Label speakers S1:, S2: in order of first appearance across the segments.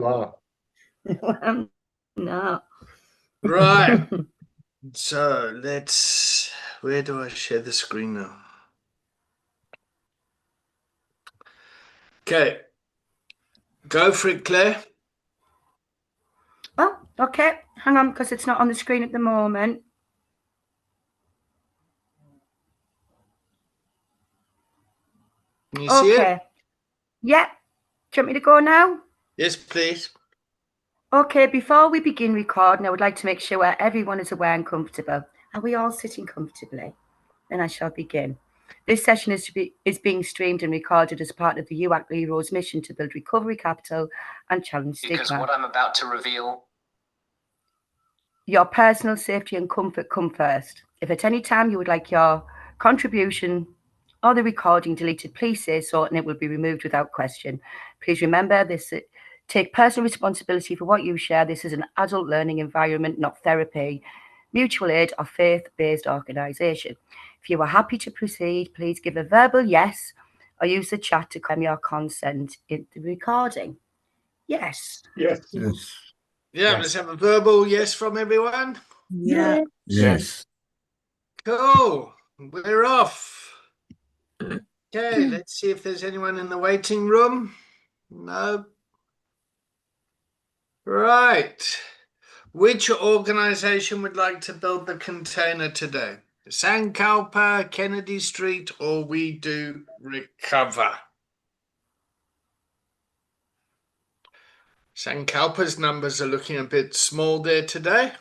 S1: Wow.
S2: No.
S1: Right. So let's, where do I share the screen now? Okay. Go for it, Claire.
S2: Oh, okay. Hang on, because it's not on the screen at the moment.
S1: Can you see it?
S2: Yeah. Do you want me to go now?
S1: Yes, please.
S2: Okay, before we begin recording, I would like to make sure everyone is aware and comfortable. Are we all sitting comfortably? Then I shall begin. This session is being streamed and recorded as part of the LERO's mission to build recovery capital and challenge stigma.
S3: Because what I'm about to reveal...
S2: Your personal safety and comfort come first. If at any time you would like your contribution or the recording deleted, please say so and it will be removed without question. Please remember this. Take personal responsibility for what you share. This is an adult learning environment, not therapy, mutual aid, or faith-based organisation. If you are happy to proceed, please give a verbal yes or use the chat to claim your consent in the recording. Yes.
S1: Yes.
S4: Yes.
S1: Yeah, let's have a verbal yes from everyone.
S2: Yeah.
S4: Yes.
S1: Cool. We're off. Okay, let's see if there's anyone in the waiting room. No. Right. Which organisation would like to build the container today? Sankalpa, Kennedy Street, or We Do Recover? Sankalpa's numbers are looking a bit small there today.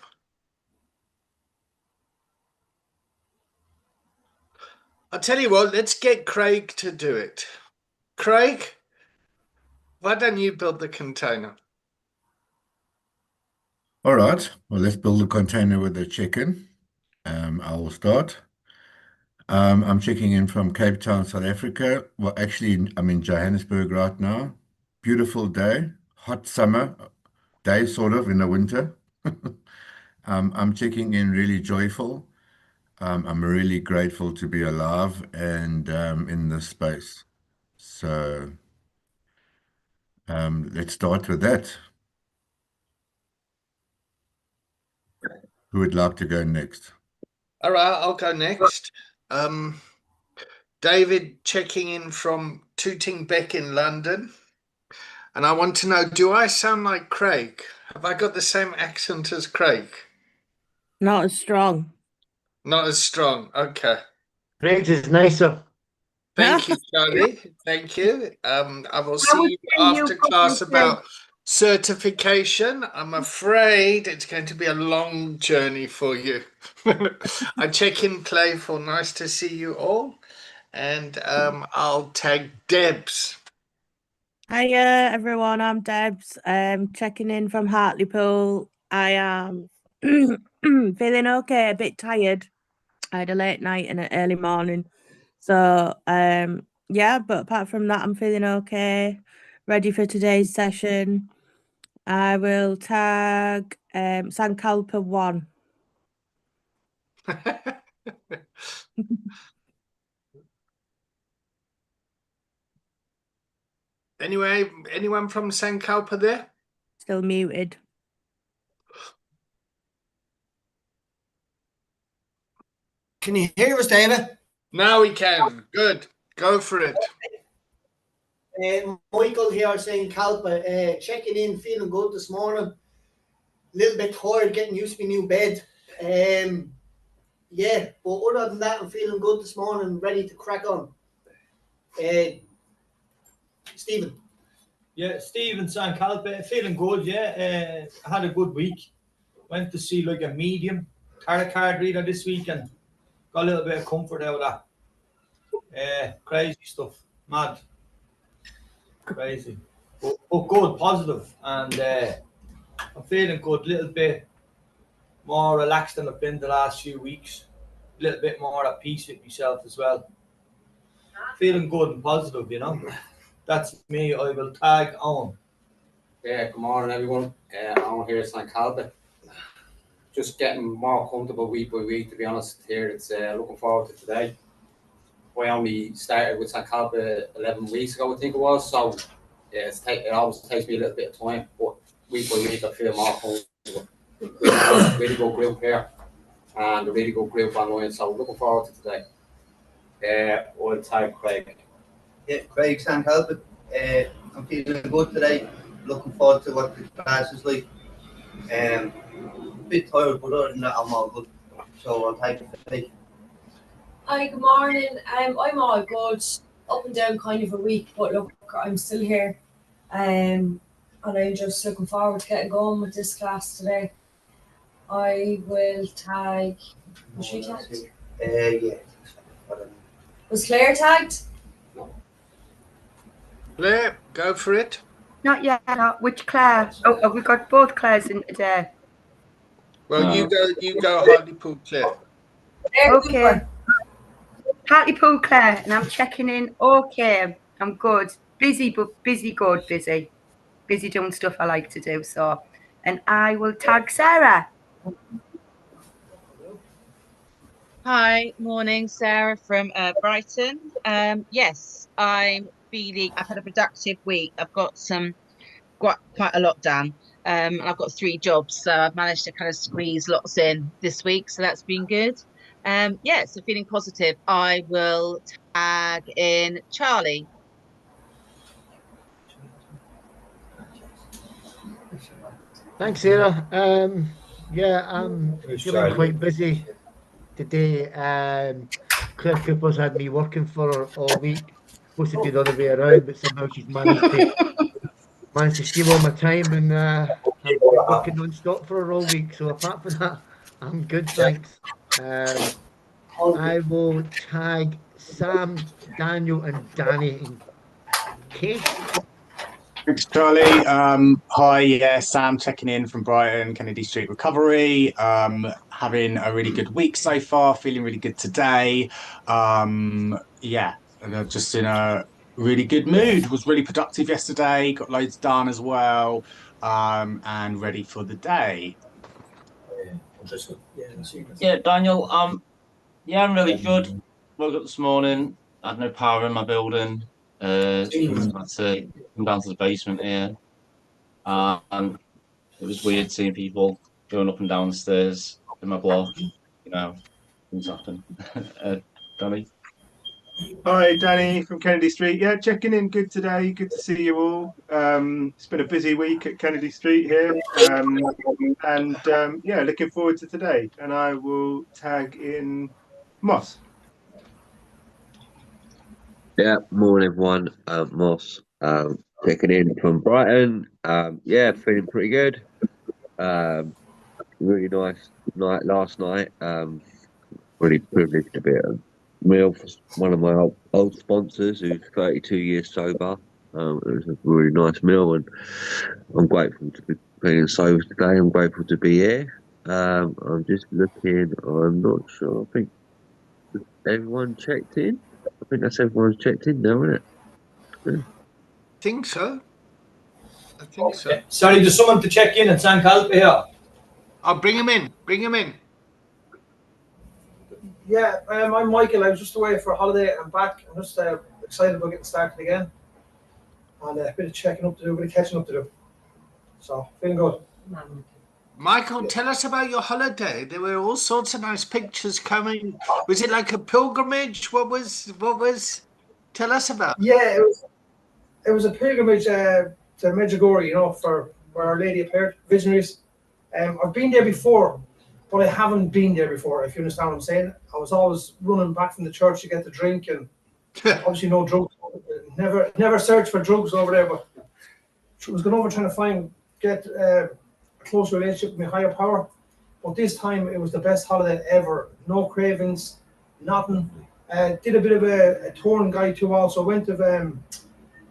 S1: I'll tell you what, let's get Craig to do it. Craig, why don't you build the container?
S4: All right. Well, let's build a container with a check-in. I will start. I'm checking in from Cape Town, South Africa. Well, actually, I'm in Johannesburg right now. Beautiful day, hot summer day, sort of in the winter. I'm checking in really joyful. I'm really grateful to be alive and in this space. So let's start with that. Who would like to go next?
S1: All right, I'll go next. David checking in from Tooting Bec in London. And I want to know, do I sound like Craig? Have I got the same accent as Craig?
S5: Not as strong.
S1: Not as strong. Okay.
S6: Craig's is nicer.
S1: Thank you, Charlie. Thank you. I will see you after class about certification. I'm afraid it's going to be a long journey for you. I check in, Playful. Nice to see you all. And I'll tag Debs.
S5: Hiya, everyone. I'm Debs. Checking in from Hartlepool. I am feeling okay, a bit tired. I had a late night and an early morning. So, yeah, but apart from that, I'm feeling okay. Ready for today's session. I will tag Sankalpa 1.
S1: Anyway, anyone from Sankalpa there?
S5: Still muted.
S6: Can you hear us, David?
S1: Now we can. Good. Go for it.
S6: Michael here saying Kalpa, checking in, feeling good this morning. A little bit tired, getting used to my new bed. Yeah, but other than that, I'm feeling good this morning, ready to crack on. Stephen.
S7: Yeah, Stephen Sankalpa, feeling good, yeah. I had a good week. Went to see like a medium tarot card reader this weekend. Got a little bit of comfort out of that. Crazy stuff, mad. Crazy. But good, positive. And I'm feeling good, a little bit more relaxed than I've been the last few weeks. A little bit more at peace with myself as well. Feeling good and positive, you know. That's me. I will tag on.
S8: Yeah, good morning, everyone. I'm here at Sankalpa. Just getting more comfortable week by week, to be honest. Here, it's looking forward to today. I only started with Sankalpa 11 weeks ago, I think it was. So, yeah, it always takes me a little bit of time, but week by week I feel more comfortable. Really good group here and a really good group online, so looking forward to today. All time Craig.
S9: Yeah, Craig St. Albert. I'm feeling good today. Looking forward to what the class is like. A bit tired, but other than that, I'm all good. So I'll take it today.
S10: Hi, good morning. I'm all good. Up and down kind of a week, but look, I'm still here. And I'm just looking forward to getting going with this class today. I will tag. Was she tagged?
S9: Yeah.
S10: Was Claire tagged?
S1: Claire, go for it.
S2: Not yet. Not. Which Claire? Oh, we've got both Claires in today.
S1: Well, you go, Hartlepool, Claire.
S2: Okay. Hartlepool, Claire, and I'm checking in. Okay, I'm good. Busy, but busy, good, busy. Busy doing stuff I like to do. So, and I will tag Sarah.
S11: Hi, morning, Sarah from Brighton. Yes, I've had a productive week. I've got quite a lot done. And I've got 3 jobs, so I've managed to kind of squeeze lots in this week, so that's been good. Yeah, so feeling positive. I will tag in Charlie.
S12: Thanks, Sarah. Yeah, I'm feeling quite busy today. Claire Cooper's had me working for her all week. Supposed to be the other way around, but somehow she's managed to steal all my time, and I've been working non-stop for her all week. So apart from that, I'm good, thanks. I will tag Sam, Daniel, and Danny in case.
S13: Thanks, Charlie. Hi, yeah, Sam checking in from Brighton, Kennedy Street Recovery. Having a really good week so far, feeling really good today. Yeah, just in a really good mood. Was really productive yesterday, got loads done as well, and ready for the day.
S14: Yeah, Daniel. Yeah, I'm really good. Woke up this morning, I had no power in my building. Had to come down to the basement here, and it was weird seeing people going up and down the stairs in my block. You know, things happen. Danny.
S13: Hi, Danny from Kennedy Street. Yeah, checking in. Good today. Good to see you all. It's been a busy week at Kennedy Street here, and yeah, looking forward to today. And I will tag in Moss.
S15: Yeah, morning everyone. Moss, checking in from Brighton. Yeah, feeling pretty good. Really nice night last night. Really privileged to be at a meal for one of my old sponsors who's 32 years sober. It was a really nice meal, and I'm grateful to be feeling sober today. I'm grateful to be here. I'm just looking. I'm not sure. I think everyone checked in. I think that's everyone's checked in now, isn't it? Yeah.
S1: I think so.
S7: Sorry, there's someone to check in at St. Calpe here.
S1: I'll bring him in. Bring him in.
S16: Yeah, I'm Michael. I was just away for a holiday. I'm back. I'm just excited about getting started again. And a bit of checking up to do, a bit of catching up to do. So, feeling good.
S1: Michael, tell us about your holiday. There were all sorts of nice pictures coming. Was it like a pilgrimage? What was? Tell us about.
S16: Yeah, it was a pilgrimage to Medjugorje, you know, for where Our Lady appeared, Visionaries. I've been there before, but I haven't been there before, if you understand what I'm saying. I was always running back from the church to get the drink, and obviously no drugs. Never searched for drugs over there, but I was going over trying to get a close relationship with my higher power. But this time it was the best holiday ever. No cravings, nothing. Did a bit of a touring guide too also. Went to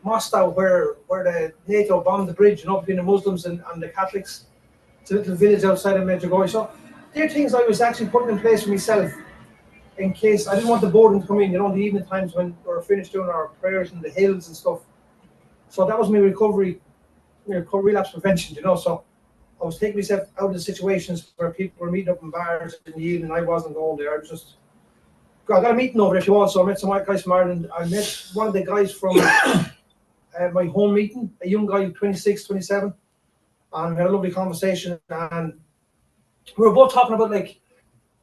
S16: Moscow where the NATO bombed the bridge, you know, between the Muslims and the Catholics. It's a little village outside of Medjugorje. So they're things I was actually putting in place for myself in case I didn't want the boredom to come in, you know, the evening times when we were finished doing our prayers in the hills and stuff. So that was my recovery, relapse prevention, you know. So I was taking myself out of the situations where people were meeting up in bars in the evening. I wasn't going there. I was just, I got a meeting over there if you want. So I met some guys from Ireland. I met one of the guys from my home meeting, a young guy, 26, 27. and we had a lovely conversation, and we were both talking about like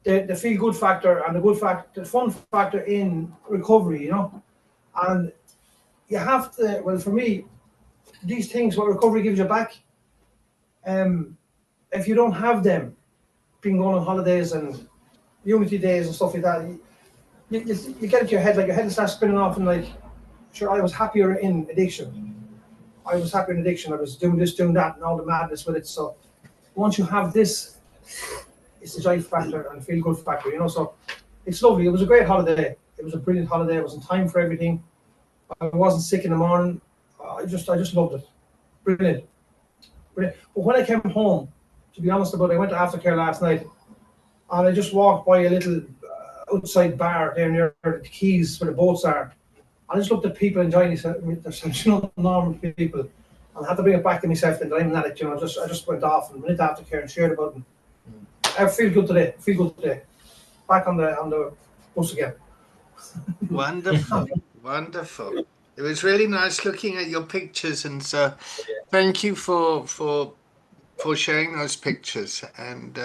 S16: the feel good factor and the fun factor in recovery, you know. And you have to, well, for me, these things what recovery gives you back, if you don't have them, being going on holidays and unity days and stuff like that, you get into your head, like your head starts spinning off, and like, sure, I was happier in addiction. I was doing this, doing that, and all the madness with it. So once you have this, it's the joy factor and feel good factor, you know. So it's lovely. It was a great holiday. It was a brilliant holiday. It was in time for everything. I wasn't sick in the morning. I just loved it. Brilliant. Brilliant. But when I came home, to be honest about it, I went to aftercare last night, and I just walked by a little outside bar there near the quays where the boats are. I just looked at people enjoying themselves, you know, normal people. And I had to bring it back to myself that I'm an addict, you know. I just went off and went into aftercare and shared about it. I feel good today. Back on the bus again.
S1: Wonderful, wonderful. It was really nice looking at your pictures, and so thank you for sharing those pictures. And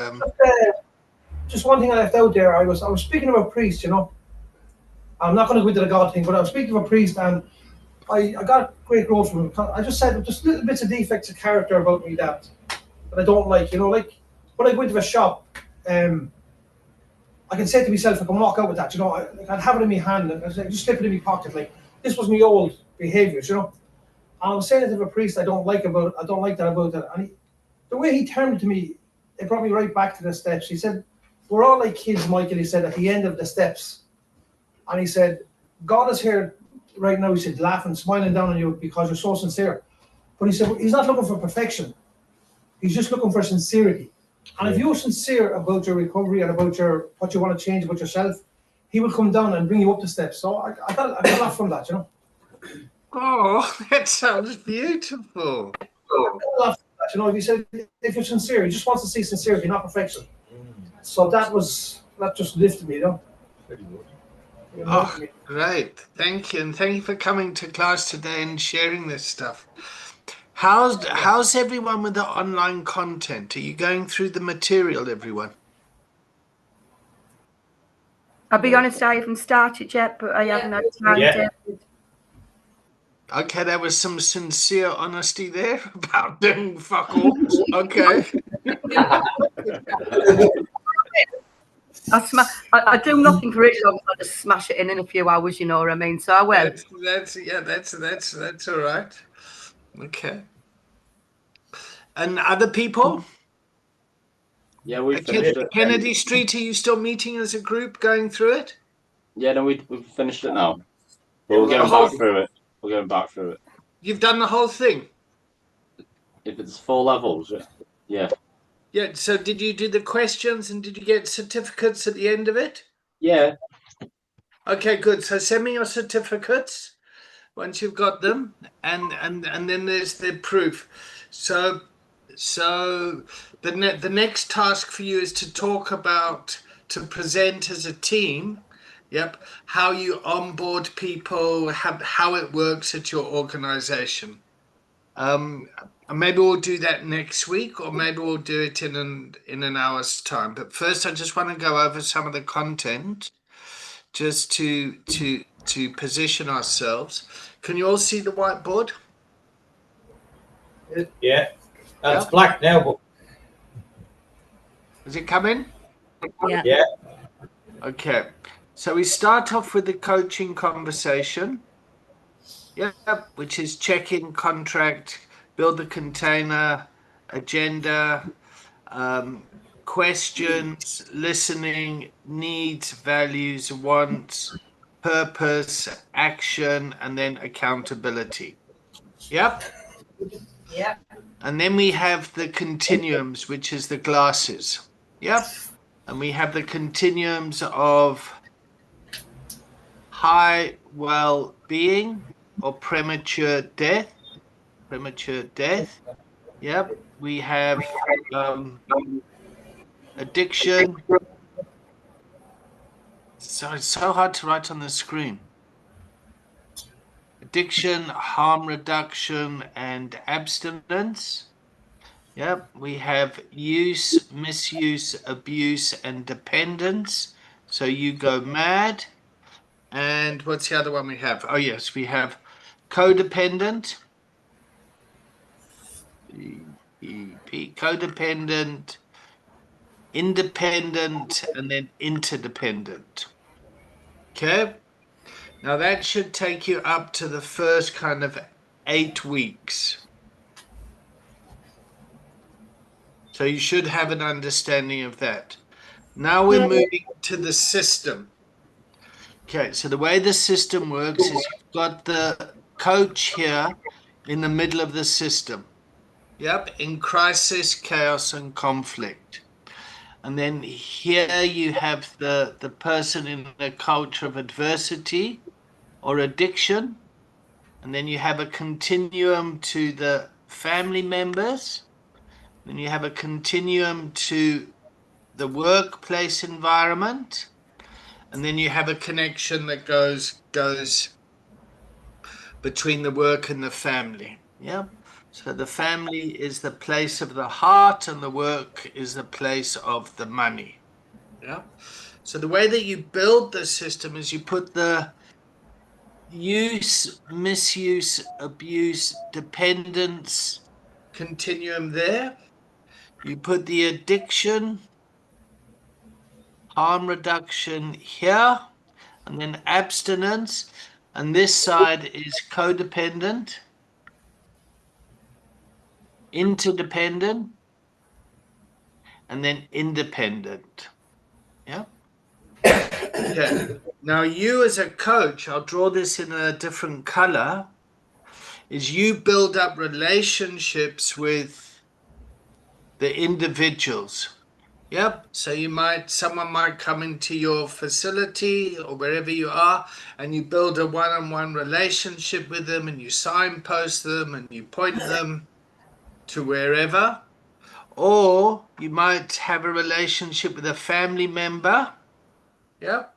S16: just one thing I left out there. I was speaking of a priest, you know. I'm not going to go into the God thing, but I was speaking of a priest, and I got great growth from him. I just said just little bits of defects of character about me that I don't like, you know, like when I go into a shop, I can say to myself, I can walk out with that, you know, I'd have it in my hand and I'd just slip it in my pocket, like this was my old behaviours, you know. And I was saying it to a priest, I don't like that about that. And the way he turned to me, it brought me right back to the steps. He said, we're all like kids, Michael, he said, at the end of the steps. And he said, God is here right now, he said, laughing, smiling down on you because you're so sincere. But he said, he's not looking for perfection. He's just looking for sincerity. And if you're sincere about your recovery and about what you want to change about yourself, he will come down and bring you up the steps. So I got a lot from that, you know.
S1: oh, that sounds beautiful.
S16: You know, if you said if you're sincere, he just wants to see sincerity, not perfection. So that just lifted me, you know.
S1: Oh, great. Thank you. And thank you for coming to class today and sharing this stuff. How's everyone with the online content? Are you going through the material, everyone?
S2: I'll be honest, I haven't started yet, but I haven't had time to.
S1: Okay, there was some sincere honesty there about doing fuck all. Okay.
S2: I do nothing for it long, so I just smash it in a few hours, you know what I mean? So I will.
S1: That's all right. Okay. And other people?
S14: Yeah, we finished it.
S1: Kennedy Street, are you still meeting as a group going through it?
S14: Yeah, no, we've finished it now. But we're going back through it. We're going back through it.
S1: You've done the whole thing?
S14: If it's 4 levels, yeah.
S1: Yeah, so did you do the questions and did you get certificates at the end of it?
S14: Yeah.
S1: Okay, good. So send me your certificates once you've got them, and then there's the proof. So the next task for you is to talk about, to present as a team, how you onboard people, how it works at your organization. Maybe we'll do that next week, or maybe we'll do it in an hour's time. But first, I just want to go over some of the content, just to position ourselves. Can you all see the whiteboard?
S7: Yeah, it's black now, but
S1: is it coming?
S7: Yeah.
S1: Okay, so we start off with the coaching conversation. Which is check-in, contract, build the container, agenda, questions, listening, needs, values, wants, purpose, action, and then accountability. Yep. And then we have the continuums, which is the glasses. Yep. And we have the continuums of high well-being or premature death. Yep. We have addiction. So it's so hard to write on the screen. Addiction, harm reduction, and abstinence. Yep, we have use, misuse, abuse, and dependence. So you go mad. And what's the other one we have? Oh, yes, we have codependent. Codependent, independent, and then interdependent. Okay. Now that should take you up to the first kind of 8 weeks. So you should have an understanding of that. Now we're moving to the system. Okay, so the way the system works is you've got the coach here in the middle of the system. Yep, in crisis, chaos, and conflict. And then here you have the person in a culture of adversity or addiction. And then you have a continuum to the family members. Then you have a continuum to the workplace environment. And then you have a connection that goes between the work and the family. Yeah. So the family is the place of the heart and the work is the place of the money. Yeah. So the way that you build the system is you put the use, misuse, abuse, dependence continuum there. You put the addiction, harm reduction here, and then abstinence. And this side is codependent, interdependent, and then independent. Yeah. Okay. Now, you as a coach, I'll draw this in a different color, is you build up relationships with the individuals. Yep. So someone might come into your facility or wherever you are, and you build a one-on-one relationship with them, and you signpost them, and you point them to wherever. Or you might have a relationship with a family member. Yep.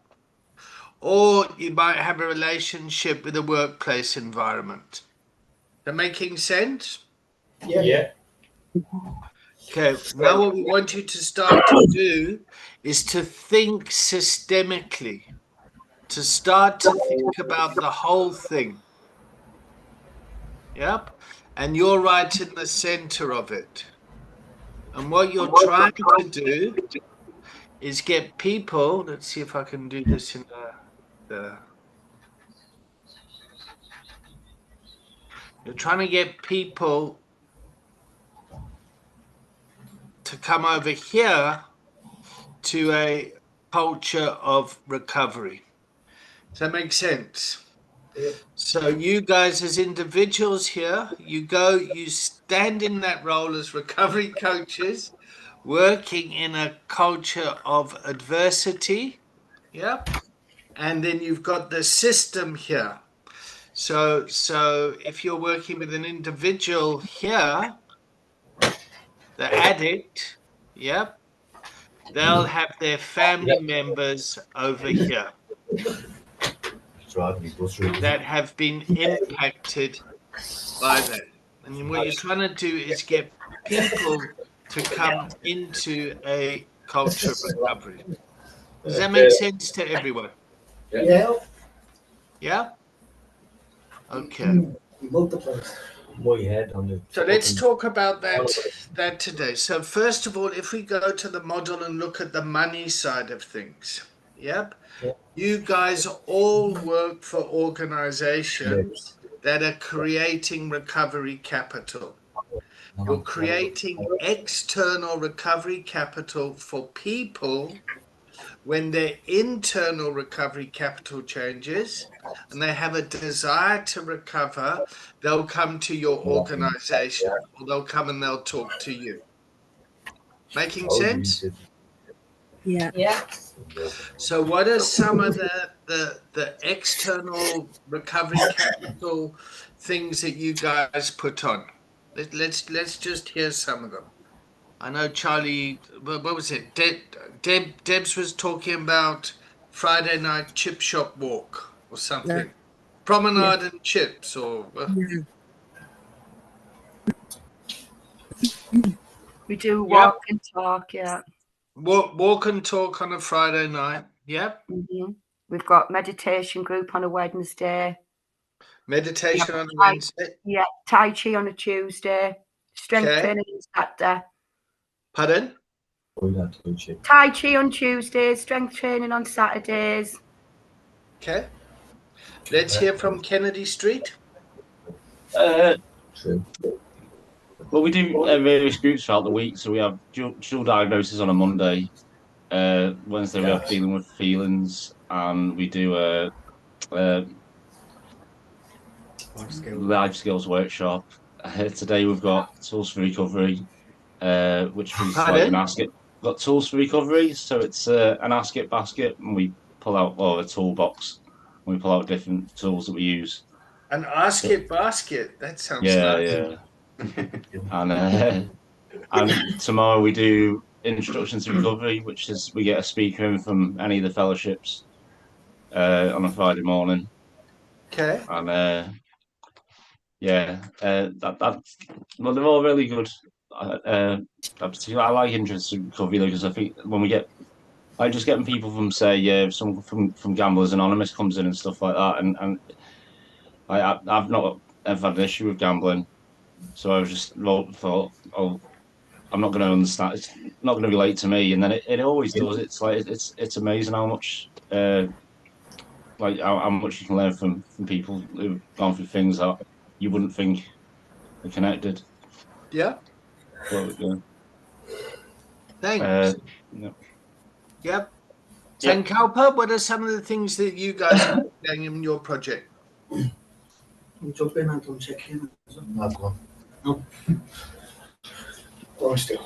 S1: Or you might have a relationship with a workplace environment. That making sense?
S7: Yeah.
S1: Okay, now what we want you to start to do is to think systemically, to start to think about the whole thing. Yep. And you're right in the center of it. And what you're trying to do is get people, let's see if I can do this in you're trying to get people to come over here to a culture of recovery. Does that make sense?
S7: Yeah.
S1: So you guys as individuals here, you stand in that role as recovery coaches, working in a culture of adversity. Yeah. And then you've got the system here. So if you're working with an individual here, the addict, yep, they'll have their family members over here that have been impacted by that. And what you're trying to do is get people to come into a culture of recovery. Does that make sense to everyone?
S6: Yeah.
S1: Yeah? Okay.
S7: My head on the.
S1: So let's talk about that today. So first of all, if we go to the model and look at the money side of things, yep, you guys all work for organizations that are creating recovery capital. You're creating external recovery capital for people when their internal recovery capital changes and they have a desire to recover, they'll come to your organization or they'll come and they'll talk to you. Making sense?
S5: Yeah.
S10: Yeah.
S1: So what are some of the external recovery capital things that you guys put on? Let's just hear some of them. I know Charlie, what was it? Debs was talking about Friday night chip shop walk or something. Promenade and chips or
S2: We do walk and talk, yeah.
S1: Walk and talk on a Friday night. Yep.
S2: We've got meditation group on a Wednesday.
S1: Meditation on a Wednesday.
S2: Yeah, Tai Chi on a Tuesday. Strength training on Saturday.
S1: Pardon?
S2: Tai Chi on Tuesdays, strength training on Saturdays.
S1: Okay. Let's hear from Kennedy Street.
S14: Well, we do various groups throughout the week. So we have dual diagnosis on a Monday. Wednesday we have dealing with feelings, and we do a life skills workshop. Today we've got tools for recovery, which is like an ask it. We've got tools for recovery, so it's an ask it basket, and we pull out a toolbox. And we pull out different tools that we use.
S1: An ask it basket. That sounds nice.
S14: Yeah. And tomorrow we do introduction to recovery, which is we get a speaker in from any of the fellowships on a Friday morning.
S1: Okay.
S14: And well, they're all really good. I like introduction to recovery because I think when just getting people from someone from Gamblers Anonymous comes in and stuff like that, and I've not ever had an issue with gambling, so I was just thought, oh, I'm not going to understand. It's not going to relate to me, and then it always does. It's like it's amazing how much how much you can learn from people who've gone through things that you wouldn't think are connected.
S1: Yeah.
S14: But, yeah.
S1: Thanks. Yep. Sankalpa, what are some of the things that you guys are doing in your project?
S6: Jump in and check in. No.
S7: Right,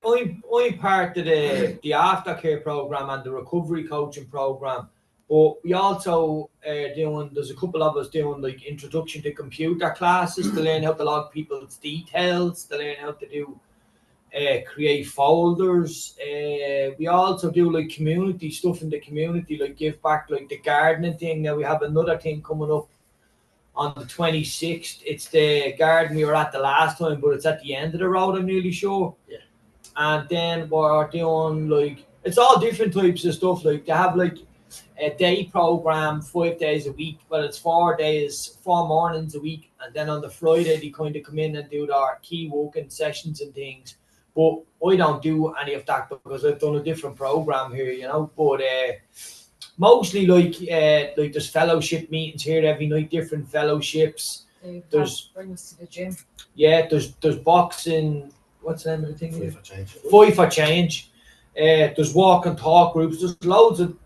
S7: I'm part of the aftercare program and the recovery coaching program, but we also there's a couple of us doing like introduction to computer classes to learn how to log people's details, to learn how to do create folders. We also do like community stuff in the community, like give back, like the gardening thing. Now we have another thing coming up on the 26th. It's the garden we were at the last time, but it's at the end of the road, I'm nearly sure.
S6: Yeah.
S7: And then we're doing like, it's all different types of stuff. Like they have like a day program 5 days a week, but it's 4 mornings a week. And then on the Friday, they kind of come in and do their key walking sessions and things. But I don't do any of that because I've done a different program here, But mostly like there's fellowship meetings here every night, different fellowships. There's
S10: bring us to the gym.
S7: Yeah, there's boxing. What's the name of the thing? Fight for Change. There's walk and talk groups. There's loads of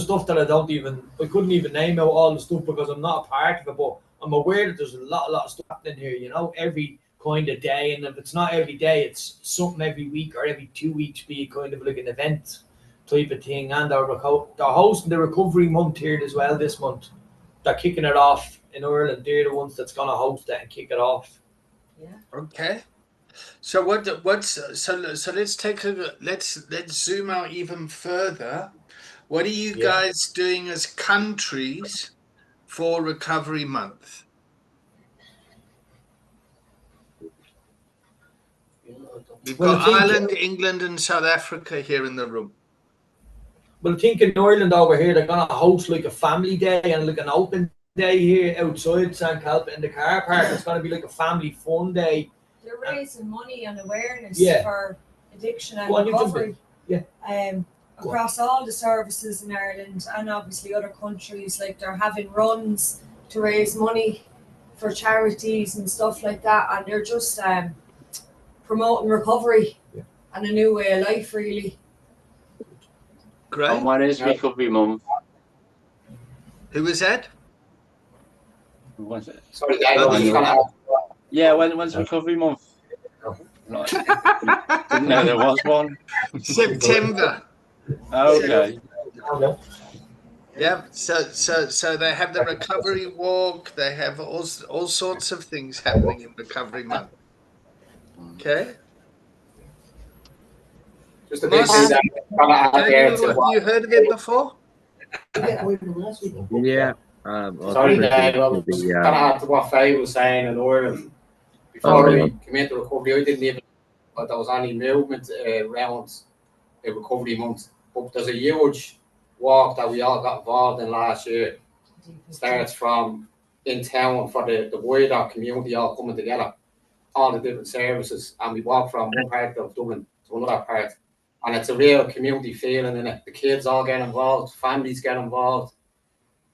S7: stuff that I couldn't even name out all the stuff because I'm not a part of it, but I'm aware that there's a lot of stuff happening here, every kind of day. And if it's not every day, it's something every week or every 2 weeks, be kind of like an event type of thing. And they're hosting the recovery month here as well this month. They're kicking it off in Ireland. They're the ones that's gonna host it and kick it off.
S10: Yeah.
S1: Okay. So let's take let's zoom out even further. What are you guys doing as countries for Recovery Month? We've got Ireland, England, and South Africa here in the room.
S7: Well, I think in Ireland over here, they're going to host like a family day and like an open day here outside St. Calpa in the car park. It's going to be like a family fun day.
S10: They're raising money and awareness for addiction and recovery. Across all the services in Ireland and obviously other countries, like they're having runs to raise money for charities and stuff like that, and they're just promoting recovery and a new way of life, really.
S1: Great.
S14: And when is Recovery Month?
S1: Who was that?
S14: When's it?
S8: Sorry, Dave,
S14: when's Recovery Month? Didn't know there was one.
S1: September.
S14: Okay.
S1: Yeah. So they have the recovery walk. They have all sorts of things happening in Recovery Month. Okay.
S8: Just a big thing
S1: have you heard of it before?
S15: Yeah. I've spoken to
S8: just
S15: the
S8: gonna add to what Faye was saying in Ireland.
S15: oh,
S8: Before
S15: go
S8: I
S15: on.
S8: came into recovery, I didn't even know there was any movement around a recovery month. But there's a huge walk that we all got involved in last year. Starts from in town for the wider community all coming together, all the different services, and we walk from one part of Dublin to another part. And it's a real community feeling in it. The kids all get involved, families get involved.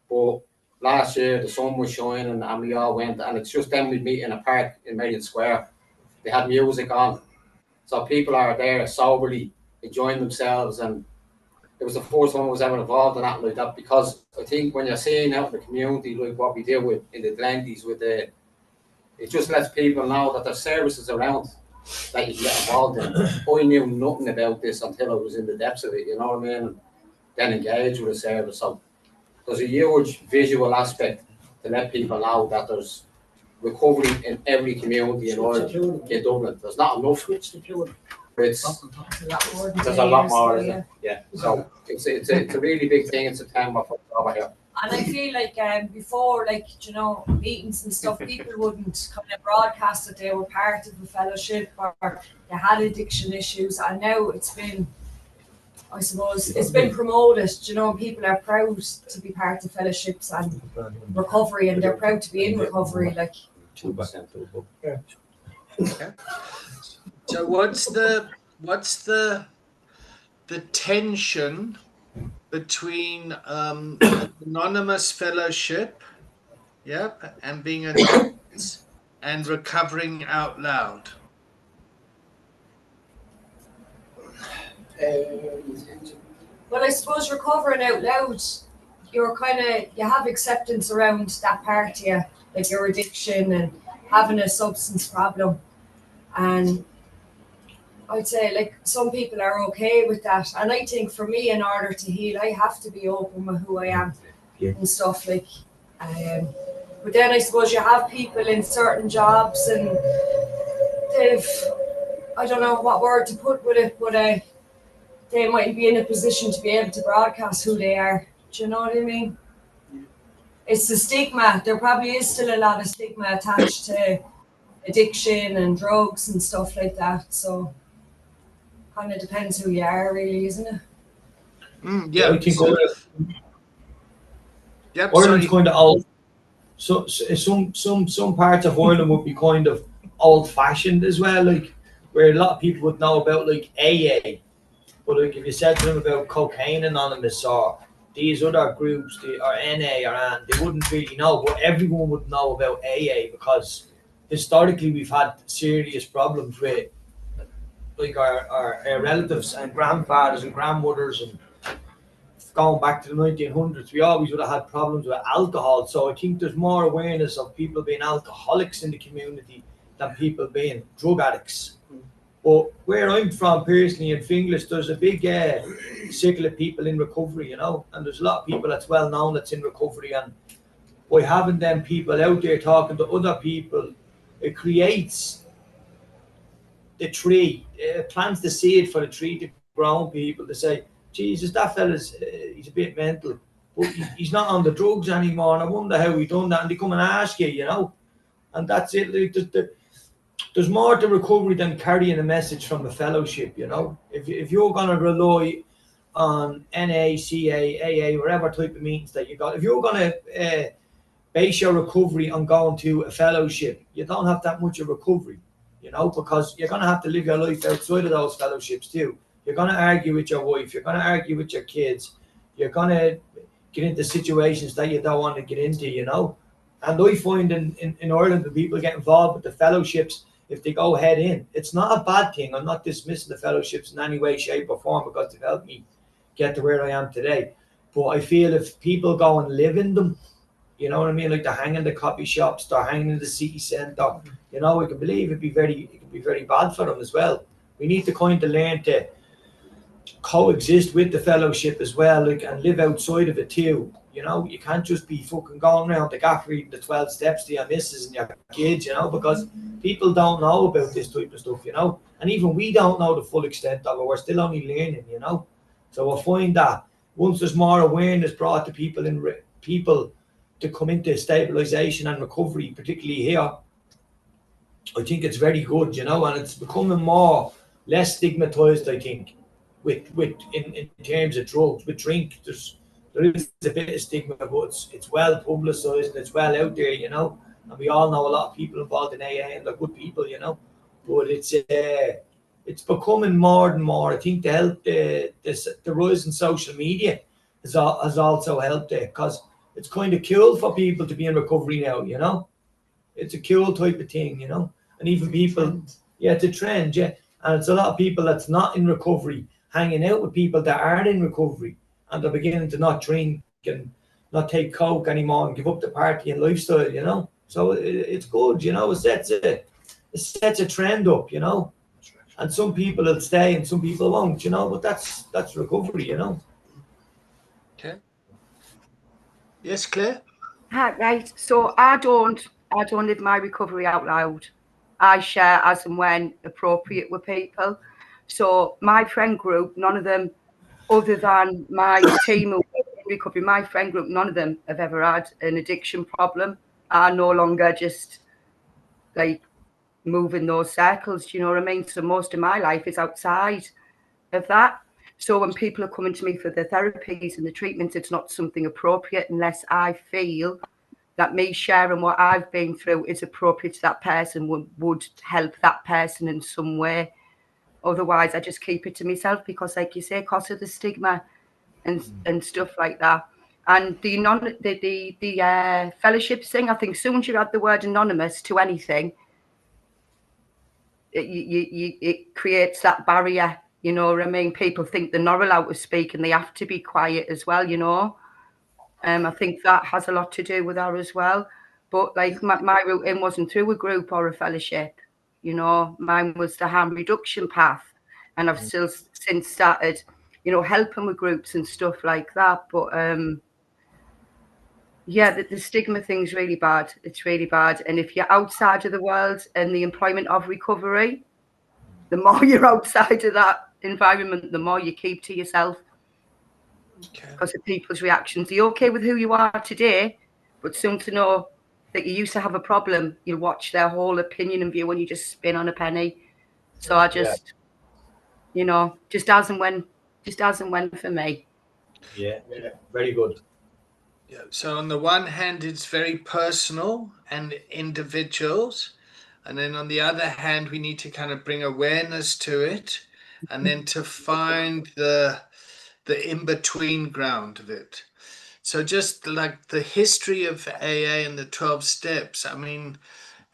S8: But last year the sun was shining and we all went, and it's just then we meet in a park in Marion Square. They had music on, so people are there soberly enjoying themselves, and it was the first one I was ever involved in that like that, because I think when you're seeing out in the community like what we deal with in the Glendies with the, it just lets people know that there's services around that you can get involved in. I knew nothing about this until I was in the depths of it, you know what I mean? And then engage with a service. So there's a huge visual aspect to let people know that there's recovery in every community in Ireland, in Dublin. There's not enough. It's there's a lot more, isn't it? Yeah. So it's a really big thing in September for over here.
S10: And I feel like before, like, you know, meetings and stuff, people wouldn't kind of broadcast that they were part of a fellowship or they had addiction issues. And now it's been, I suppose, it's been promoted, you know, people are proud to be part of fellowships and recovery, and they're proud to be in recovery, like.
S8: 2%.
S1: Yeah. So what's the tension between an anonymous fellowship, yeah, and being anonymous and recovering out loud?
S10: Well, I suppose recovering out loud, you have acceptance around that part of you, like your addiction and having a substance problem. And I'd say like some people are okay with that. And I think for me, in order to heal, I have to be open with who I am and stuff like. But then I suppose you have people in certain jobs and I don't know what word to put with it, but they might be in a position to be able to broadcast who they are. Do you know what I mean? It's the stigma. There probably is still a lot of stigma attached to addiction and drugs and stuff like that. So kind of depends who you are, really, isn't it?
S1: Yeah,
S7: I think
S1: yep,
S7: Ireland's kind of old. So some parts of Ireland would be kind of old-fashioned as well, like where a lot of people would know about like AA, but like if you said to them about Cocaine Anonymous or these other groups, or NA or AN, they wouldn't really know. But everyone would know about AA because historically we've had serious problems with like our relatives and grandfathers and grandmothers, and going back to the 1900s, we always would have had problems with alcohol. So I think there's more awareness of people being alcoholics in the community than people being drug addicts. But where I'm from personally in Finglas, there's a big circle of people in recovery, you know, and there's a lot of people that's well known that's in recovery, and by having them people out there talking to other people, it creates the tree, it plants the seed for the tree to grow on people to say, Jesus, that fella's, he's a bit mental, but he's not on the drugs anymore, and I wonder how he done that, and they come and ask you, you know, and that's it. Like, there's more to recovery than carrying a message from a fellowship, you know. If you're going to rely on NA, CA, AA, whatever type of meetings that you got, if you're going to base your recovery on going to a fellowship, you don't have that much of recovery, you know, because you're going to have to live your life outside of those fellowships too. You're going to argue with your wife, you're going to argue with your kids, you're going to get into situations that you don't want to get into, you know. And I find in Ireland, when people get involved with the fellowships, if they go head in, it's not a bad thing. I'm not dismissing the fellowships in any way, shape or form, because they've helped me get to where I am today. But I feel if people go and live in them, you know what I mean? Like they're hanging in the coffee shops, they're hanging in the city centre, you know, I can believe it could be very bad for them as well. We need to kind of learn to coexist with the fellowship as well, like, and live outside of it too. You know, you can't just be fucking going around the gaff reading the 12 steps to your missus and your kids, you know, because people don't know about this type of stuff, you know, and even we don't know the full extent of it. We're still only learning, you know. So I find that once there's more awareness brought to people to come into stabilisation and recovery, particularly here, I think it's very good, you know, and it's becoming less stigmatised, I think, with in terms of drugs. With drink, there is a bit of stigma, but it's well publicised and it's well out there, you know. And we all know a lot of people involved in AA and they're good people, you know. But it's becoming more and more. I think the rise in social media has also helped it, because it's kind of cool for people to be in recovery now, you know. It's a cool type of thing, you know. And even people, yeah, it's a trend, yeah. And it's a lot of people that's not in recovery hanging out with people that are in recovery, and they're beginning to not drink and not take coke anymore and give up the party and lifestyle, you know. So it's good, you know. It sets a trend up, you know. And some people will stay and some people won't, you know. But that's recovery, you know.
S1: Okay. Yes, Claire.
S2: Right. So I don't live my recovery out loud. I share as and when appropriate with people. So my friend group, none of them, other than my team who in recovery, my friend group, none of them have ever had an addiction problem. I no longer just like move in those circles. Do you know what I mean? So most of my life is outside of that. So when people are coming to me for the therapies and the treatments, it's not something appropriate unless I feel that me sharing what I've been through is appropriate to that person, would help that person in some way. Otherwise, I just keep it to myself because, like you say, because of the stigma and stuff like that. And the fellowships thing, I think as soon as you add the word anonymous to anything, it creates that barrier. You know what I mean? People think they're not allowed to speak and they have to be quiet as well, you know. I think that has a lot to do with that as well. But like my route in wasn't through a group or a fellowship, you know. Mine was the harm reduction path, and I've still since started, you know, helping with groups and stuff like that. But yeah, the stigma thing's really bad. It's really bad. And if you're outside of the world and the employment of recovery, the more you're outside of that environment, the more you keep to yourself. Because of people's reactions. You're okay with who you are today, but soon to know that you used to have a problem, you'll watch their whole opinion and view and you just spin on a penny. So I just, you know, just as and when for me.
S7: Yeah, very good.
S1: Yeah. So on the one hand, it's very personal and individuals. And then on the other hand, we need to kind of bring awareness to it, and then to find the in-between ground of it. So just like the history of AA and the 12 steps, I mean,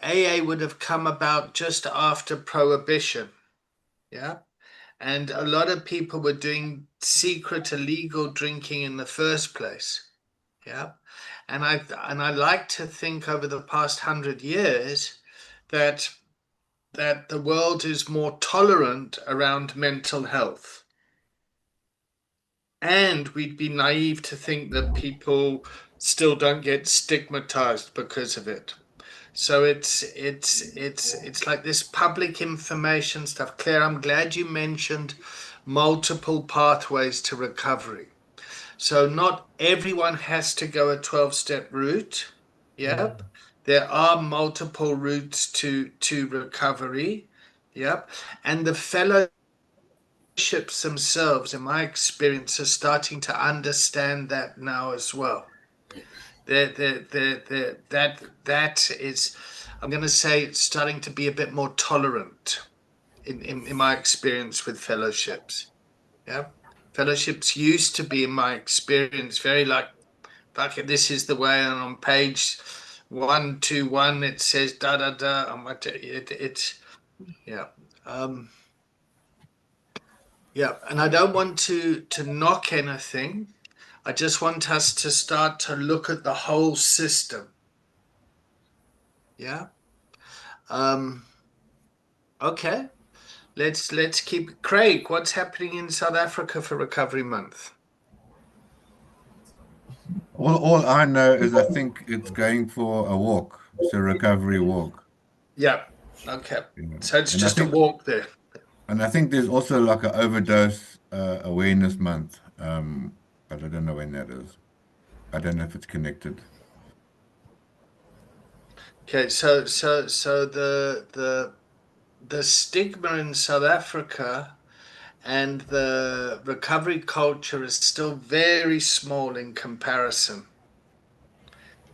S1: AA would have come about just after Prohibition. Yeah. And a lot of people were doing secret illegal drinking in the first place. Yeah. And I like to think over the past 100 years that the world is more tolerant around mental health. And we'd be naive to think that people still don't get stigmatized because of it. So it's like this public information stuff. Claire, I'm glad you mentioned multiple pathways to recovery. So not everyone has to go a 12-step route. Yep. There are multiple routes to recovery. Yep. And the fellowships themselves, in my experience, are starting to understand that now as well. That is, I'm going to say, it's starting to be a bit more tolerant in my experience with fellowships. Yeah. Fellowships used to be, in my experience, very like, this is the way, and on page 121 it says da da da, and it's yeah. Yeah, and I don't want to knock anything. I just want us to start to look at the whole system. Yeah. Okay. Let's keep Craig. What's happening in South Africa for Recovery Month?
S4: All I know is I think it's going for a walk. It's a recovery walk.
S1: Yeah. Okay. So it's
S4: And
S1: just a walk there.
S4: And I think there's also like an overdose awareness month, but I don't know when that is. I don't know if it's connected.
S1: Okay, so the stigma in South Africa and the recovery culture is still very small in comparison.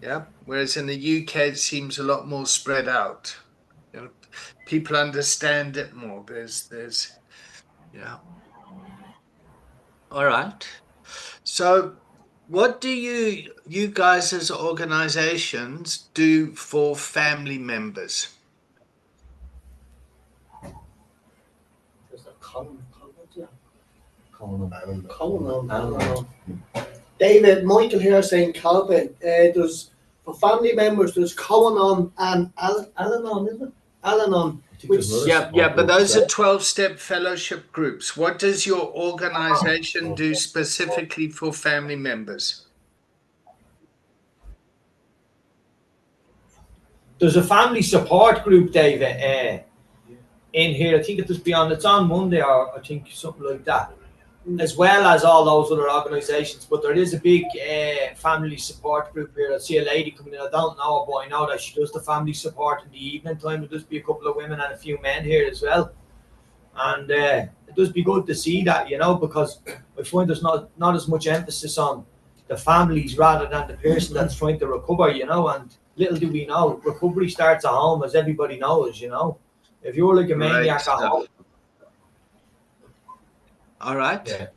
S1: Yeah, whereas in the UK it seems a lot more spread out. You know, people understand it more. There's yeah. All right. So what do you guys as organizations do for family members?
S6: David, Michael here saying Calvin. There's for family members. There's Cohen and Al-Anon, isn't it? Al-Anon.
S1: Yeah, but those are 12-step fellowship groups. What does your organization do specifically for family members?
S7: There's a family support group, David, in here. I think it's on Monday, or I think something like that, as well as all those other organisations. But there is a big family support group here. I see a lady coming in. I don't know her, but I know that she does the family support in the evening time. There'll just be a couple of women and a few men here as well. And it does be good to see that, because I find there's not as much emphasis on the families rather than the person that's trying to recover, and little do we know, recovery starts at home, as everybody knows, If you're like a maniac at home.
S1: All right.
S17: Yeah.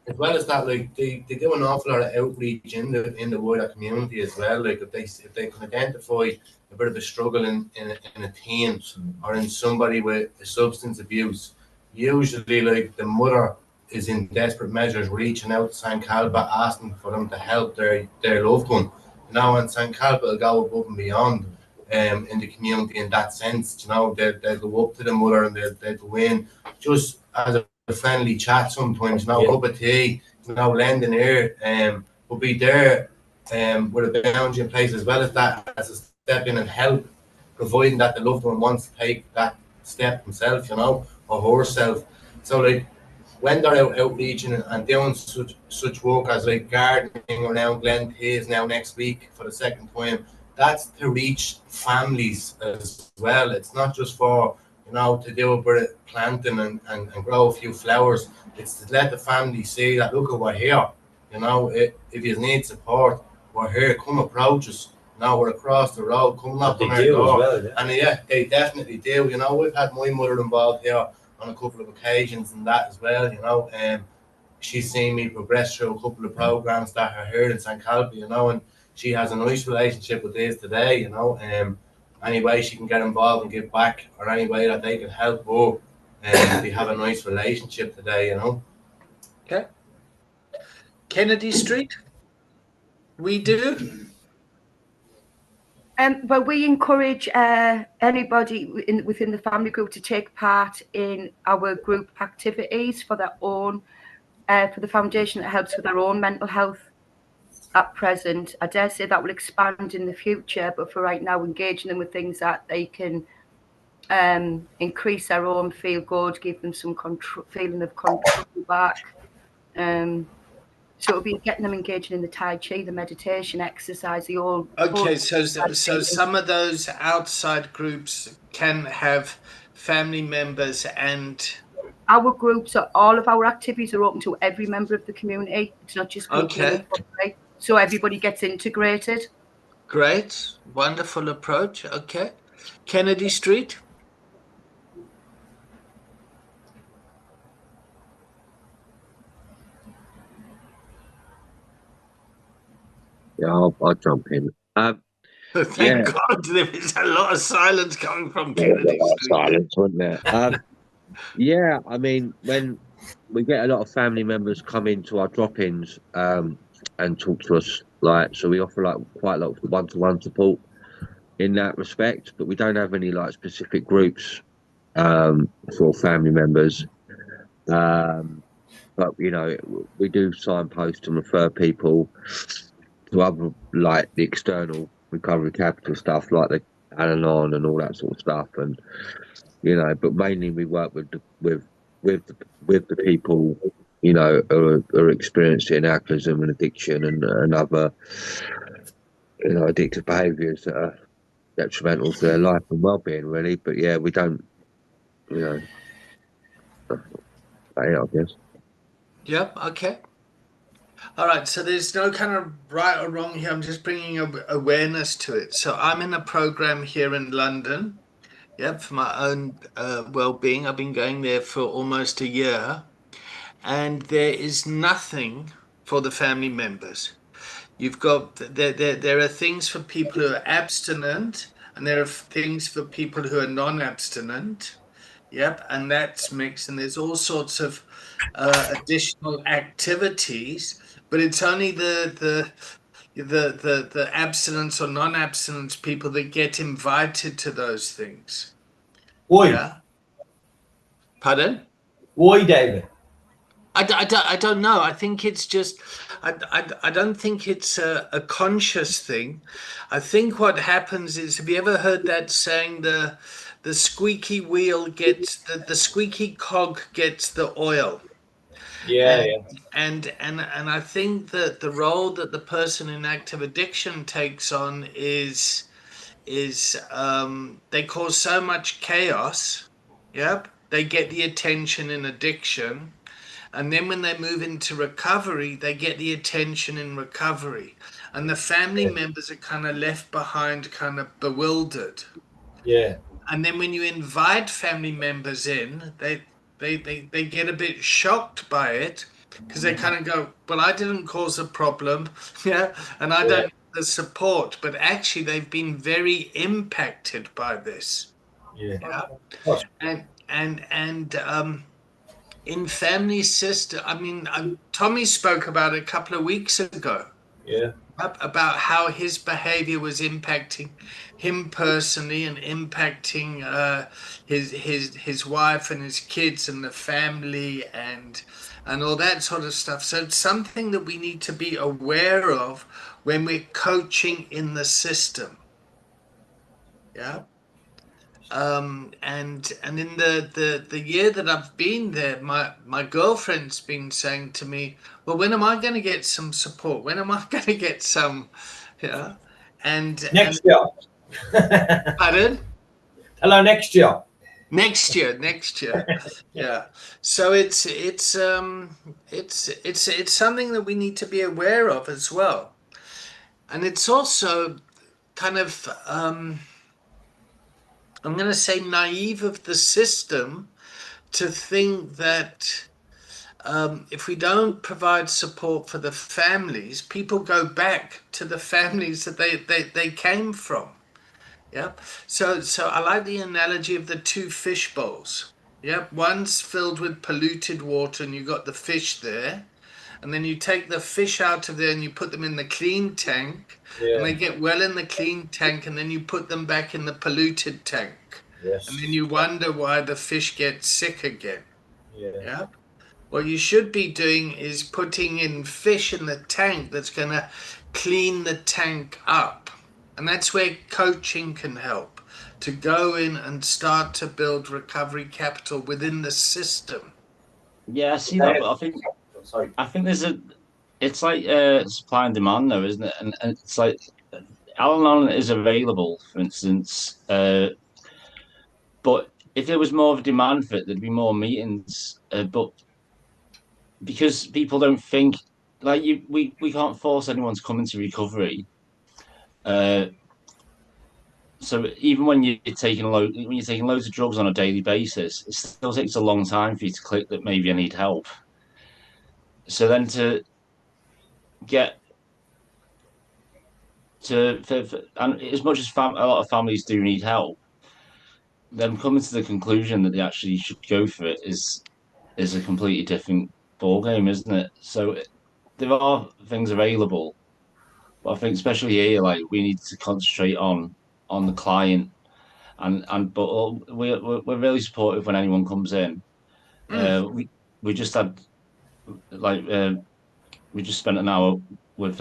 S17: As well as that, like they do an awful lot of outreach in the wider community as well. Like if they can identify a bit of a struggle in a teen or in somebody with a substance abuse, usually like the mother is in desperate measures reaching out to St. Calba asking for them to help their loved one. And St. Calba will go above and beyond in the community in that sense. They'll go up to the mother and they'll go in just as a friendly chat sometimes, a cup of tea, lend an ear, will be there with a boundary in place, as well as that, as a step in and help, providing that the loved one wants to take that step himself, or herself. So like when they're out outreaching and doing such work as like gardening around Glen Tays now next week for the second time, that's to reach families as well. It's not just for to do a bit of planting and grow a few flowers. It's to let the family see that, look, we're here. If you need support, we're here. Come approach us. We're across the road. Come knock on our door. Well, yeah. And yeah, they definitely do. We've had my mother involved here on a couple of occasions and that as well. She's seen me progress through a couple of programs that are here in St. Calby, and she has a nice relationship with this today, any way she can get involved and give back, or any way that they can help her, and we have a nice relationship today,
S1: Okay. Kennedy Street, we do.
S2: But we encourage anybody within the family group to take part in our group activities for their own, for the foundation that helps with their own mental health. At present, I dare say that will expand in the future, but for right now, engaging them with things that they can increase their own feel good, give them some feeling of control back. So it'll be getting them engaging in the Tai Chi, the meditation exercise, the all.
S1: Okay, so some of those outside groups can have family members, and
S2: our groups are, all of our activities are open to every member of the community. It's not just people.
S1: Okay.
S2: So everybody gets integrated.
S1: Great, wonderful approach. Okay, Kennedy Street.
S15: Yeah, I'll jump in.
S1: Thank God, there is a lot of silence coming from Kennedy Street.
S15: Silence, wasn't there? Yeah, I mean, when we get a lot of family members come into our drop-ins and talk to us, so we offer quite a lot of one-to-one support in that respect, but we don't have any specific groups for family members. But we do signpost and refer people to other the external recovery capital stuff, like the Al-Anon and all that sort of stuff, and but mainly we work with the people who are experiencing alcoholism and addiction and other addictive behaviours that detrimental to their life and well-being, really. But yeah, we don't, you know, I guess.
S1: Yep. Okay. All right. So there's no kind of right or wrong here. I'm just bringing awareness to it. So I'm in a program here in London. Yep, for my own well-being. I've been going there for almost a year, and there is nothing for the family members. You've got there are things for people who are abstinent, and there are things for people who are non-abstinent. Yep, and that's mixed, and there's all sorts of additional activities, but it's only the abstinence or non-abstinence people that get invited to those things.
S7: Why?
S1: Yeah. Pardon?
S7: Why, David?
S1: I don't know. I think it's just, I don't think it's a conscious thing. I think what happens is, have you ever heard that saying, the squeaky wheel gets, the squeaky cog gets the oil?
S7: Yeah,
S1: And,
S7: yeah.
S1: and I think that the role that the person in active addiction takes on is they cause so much chaos. Yep. They get the attention in addiction. And then when they move into recovery, they get the attention in recovery. And the family members are kind of left behind, kind of bewildered.
S7: Yeah.
S1: And then when you invite family members in, they get a bit shocked by it, because they kind of go, well, I didn't cause a problem. Yeah. And I don't need the support. But actually, they've been very impacted by this.
S7: Yeah.
S1: Yeah. And in family system, I mean, Tommy spoke about it a couple of weeks ago.
S7: Yeah.
S1: About how his behavior was impacting him personally and impacting his wife and his kids and the family and all that sort of stuff. So it's something that we need to be aware of when we're coaching in the system. Yeah. And in the year that I've been there, my girlfriend's been saying to me, well, when am I going to get some support? When am I going to get some, yeah? And
S7: Next year.
S1: Pardon?
S7: Hello, next year.
S1: Next year. Yeah. So it's something that we need to be aware of as well. And it's also kind of I'm going to say naive of the system to think that if we don't provide support for the families, people go back to the families that they came from. Yeah. So I like the analogy of the two fish bowls. Yep. One's filled with polluted water and you got the fish there. And then you take the fish out of there and you put them in the clean tank, and they get well in the clean tank, and then you put them back in the polluted tank.
S7: Yes.
S1: And then you wonder why the fish get sick again.
S7: Yeah.
S1: Yeah. What you should be doing is putting in fish in the tank that's going to clean the tank up. And that's where coaching can help, to go in and start to build recovery capital within the system.
S14: Yeah, I see that, but I think it's like supply and demand though, isn't it? And it's like Al-Anon is available, for instance, but if there was more of a demand for it, there'd be more meetings. But because people don't think like we can't force anyone to come into recovery. So even when you're taking loads of drugs on a daily basis, it still takes a long time for you to click that maybe I need help. So then to get and as much as a lot of families do need help, them coming to the conclusion that they actually should go for it is a completely different ball game, isn't it? So there are things available, but I think especially here, like we need to concentrate on the client, but we're really supportive when anyone comes in. We just had like we just spent an hour with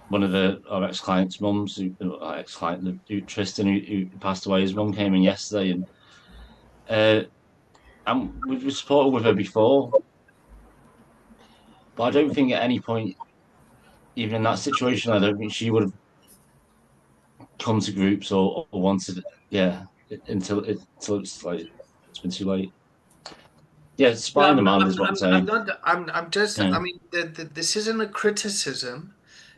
S14: one of our ex-clients' mums, ex-client Tristan, who passed away. His mum came in yesterday, and we've supported with her before, but I don't think at any point, even in that situation, I don't think she would have come to groups or wanted, yeah, until it's like it's been too late. Yeah, spying them on is what I'm saying.
S1: I'm just.
S14: Yeah.
S1: I mean, this isn't a criticism.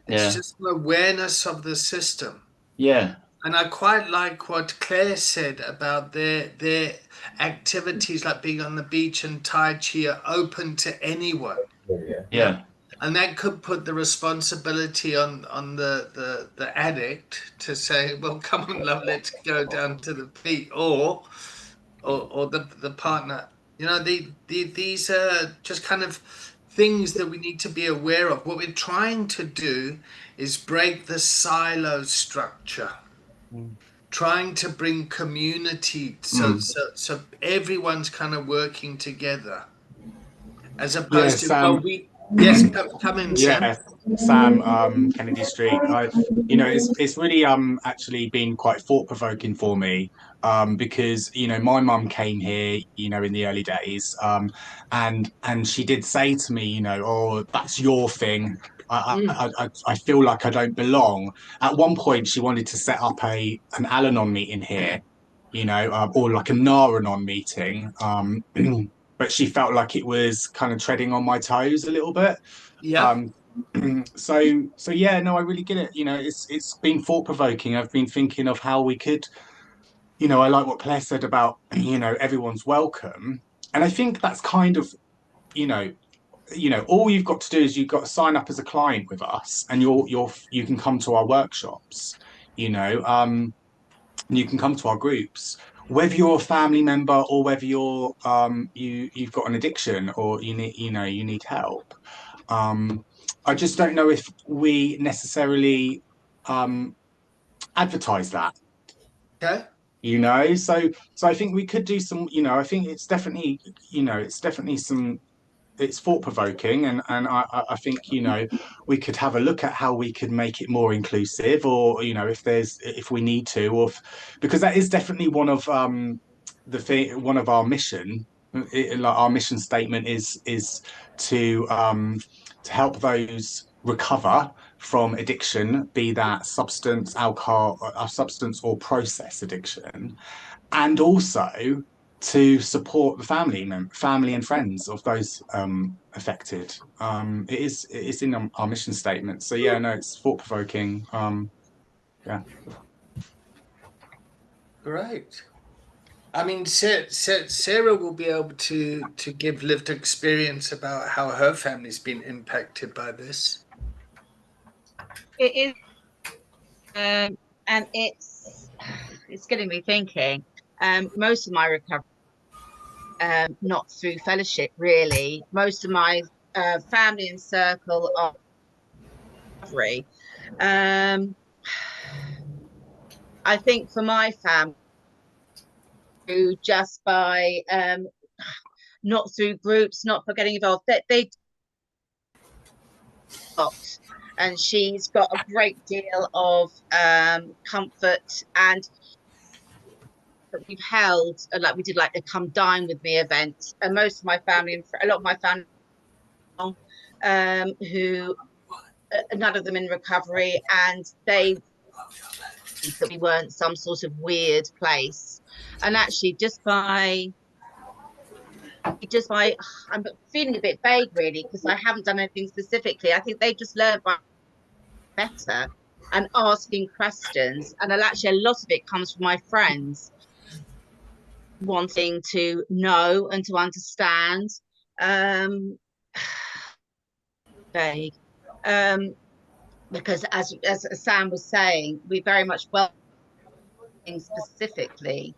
S1: It's
S14: Yeah.
S1: just an awareness of the system.
S14: Yeah.
S1: And I quite like what Claire said about their activities, like being on the beach and Tai Chi, are open to anyone.
S14: Yeah.
S1: And that could put the responsibility on the addict to say, well, come on, love, let's go down to the beach, or the partner. You know, these are just kind of things that we need to be aware of. What we're trying to do is break the silo structure, trying to bring community, so everyone's kind of working together, as
S13: Yeah,
S1: opposed to, well,
S13: Sam.
S1: we yes, come in, Sam.
S13: Yeah, Sam, Kennedy Street. It's really actually been quite thought provoking for me, because my mum came here, in the early days, and she did say to me, oh, that's your thing. I feel like I don't belong. At one point, she wanted to set up an Al-Anon meeting here, or like a Nar-Anon meeting. But she felt like it was kind of treading on my toes a little bit.
S1: Yeah.
S13: Um, so yeah, no, I really get it. It's been thought provoking. I've been thinking of how we could, I like what Claire said about, everyone's welcome, and I think that's kind of, you know, all you've got to do is you've got to sign up as a client with us, and you can come to our workshops. You can come to our groups, whether you're a family member or whether you've got an addiction or you need help. I just don't know if we necessarily advertise that.
S1: Okay.
S13: So I think we could do some. I think it's thought provoking, and I think we could have a look at how we could make it more inclusive, or if we need to, because that is definitely one of one of our mission. Like our mission statement is to help those recover from addiction, be that substance, alcohol, substance or process addiction, and also to support the family and friends of those affected. It is in our mission statement. So yeah, no, it's thought provoking. Yeah.
S1: Great. I mean, Sarah will be able to give lived experience about how her family's been impacted by this.
S11: It is, and it's getting me thinking. Most of my recovery, not through fellowship, really. Most of my family and circle are recovery. I think for my family, just by not through groups, not for getting involved, they and she's got a great deal of comfort, and that we've held, like we did like a come dine with me event, and most of my family and a lot of my family who none of them in recovery, and they that we weren't some sort of weird place. And actually I'm feeling a bit vague really, because I haven't done anything specifically. I think they just learned by better and asking questions, and actually a lot of it comes from my friends wanting to know and to understand. Vague. Because as Sam was saying, we very much welcome specifically.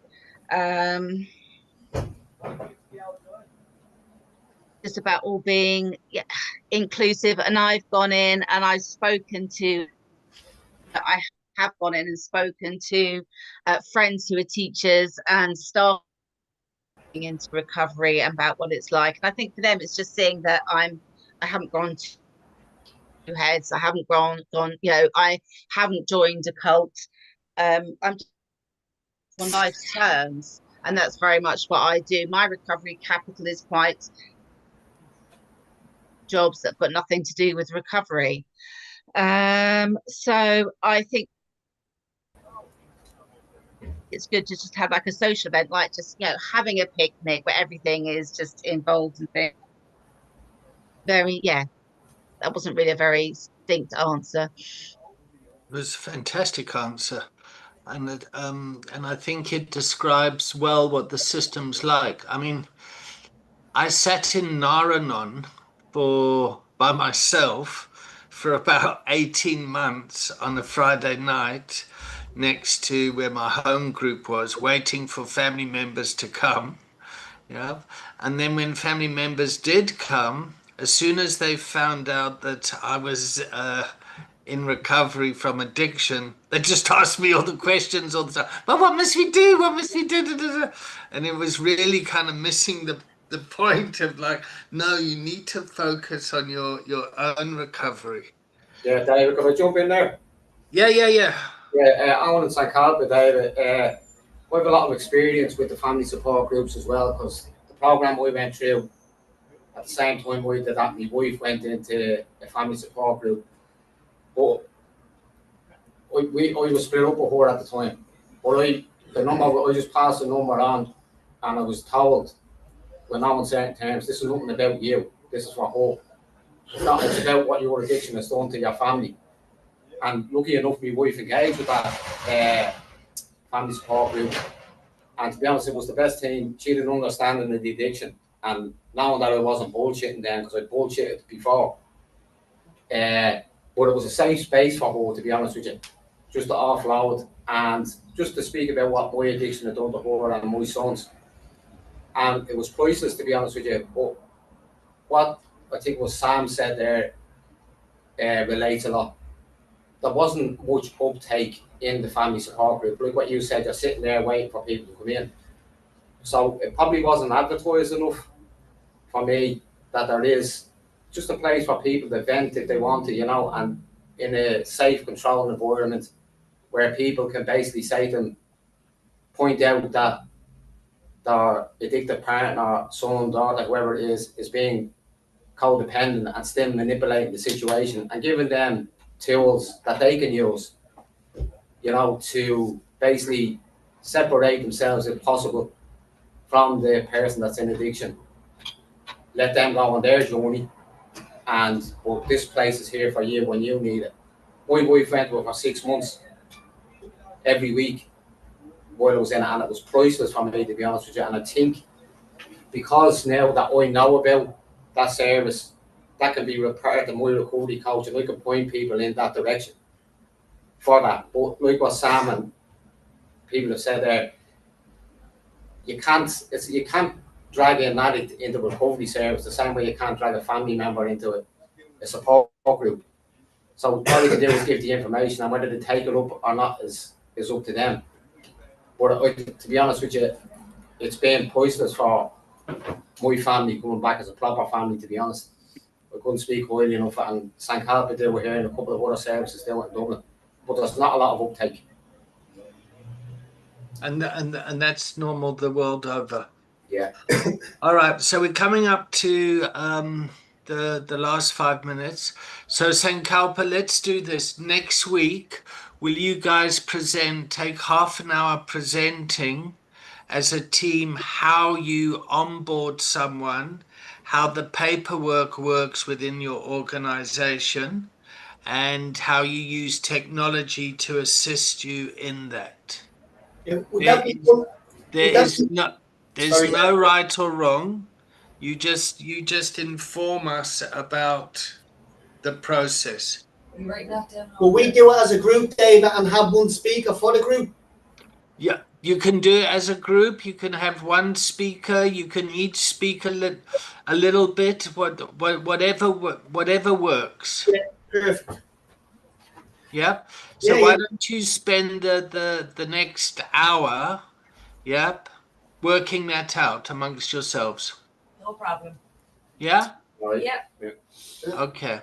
S11: Just about all being inclusive, and I've gone in and I have gone in and spoken to friends who are teachers and staff into recovery about what it's like. And I think for them it's just seeing that I haven't gone to heads, I haven't gone, I haven't joined a cult. I'm on life's terms, and that's very much what I do. My recovery capital is quite jobs that got nothing to do with recovery. So I think it's good to just have like a social event, like just, you know, having a picnic where everything is just involved and things. Very, yeah, that wasn't really a very distinct answer.
S1: It was a fantastic answer. And I think it describes well what the system's like. I mean, I sat in Naranon by myself for about 18 months on a Friday night next to where my home group was, waiting for family members to come. Yeah. And then when family members did come, as soon as they found out that I was in recovery from addiction, they just asked me all the questions all the time. But what must we do? What must we do? Da, da, da. And it was really kind of missing the point of like, no, you need to focus on your own recovery.
S8: Yeah, David, can I jump in there?
S1: Yeah.
S8: Yeah, Alan and St. Calvin, David. I have a lot of experience with the family support groups as well, because the program we went through at the same time we did that, my wife went into a family support group. But I was split up with her at the time. But I just passed the number on, and I was told, when no one certain terms, this is nothing about you, this is for her. It's about what your addiction has done to your family. And lucky enough, my wife engaged with that family support group. And to be honest, it was the best thing. She had an understanding of the addiction. And knowing that I wasn't bullshitting then, because I bullshitted before. But it was a safe space for her, to be honest with you. Just to offload and just to speak about what my addiction had done to her and my sons. And it was priceless, to be honest with you. But what I think what Sam said there relates a lot. There wasn't much uptake in the family support group. Like what you said, you're sitting there waiting for people to come in. So it probably wasn't advertised enough for me that there is just a place for people to vent if they want to, you know, and in a safe, controlled environment where people can basically say to them, point out that their addicted partner, son, daughter, whoever it is being codependent and still manipulating the situation, and giving them tools that they can use, you know, to basically separate themselves if possible from the person that's in addiction. Let them go on their journey, and well, this place is here for you when you need it. My wife went with for 6 months every week while I was in it, and it was priceless for me, to be honest with you. And I think because now that I know about that service, that can be part of my recovery coach, and I can point people in that direction for that. But like what Sam and people have said there, you can't drag an addict into a recovery service the same way you can't drag a family member into a support group. So all you can do is give the information, and whether they take it up or not is up to them. But to be honest with you, it's been priceless for my family coming back as a proper family, to be honest. I couldn't speak highly enough, and St. Calvin they were here, and a couple of other services they were in Dublin. But there's not a lot of uptake.
S1: And that's normal the world over.
S8: Yeah.
S1: All right, so we're coming up to the last 5 minutes. So St. Kalpa, let's do this. Next week, will you guys take half an hour presenting as a team how you onboard someone, how the paperwork works within your organization, and how you use technology to assist you in that? There's no right or wrong. You just inform us about the process.
S6: Will we do it as a group, David, and have one speaker for the group?
S1: Yeah, you can do it as a group. You can have one speaker. You can each speak a little bit. Whatever works.
S6: Yeah, perfect.
S1: Yeah. So why don't you spend the next hour, working that out amongst yourselves?
S10: No problem.
S1: Yeah.
S10: Yeah.
S1: Okay.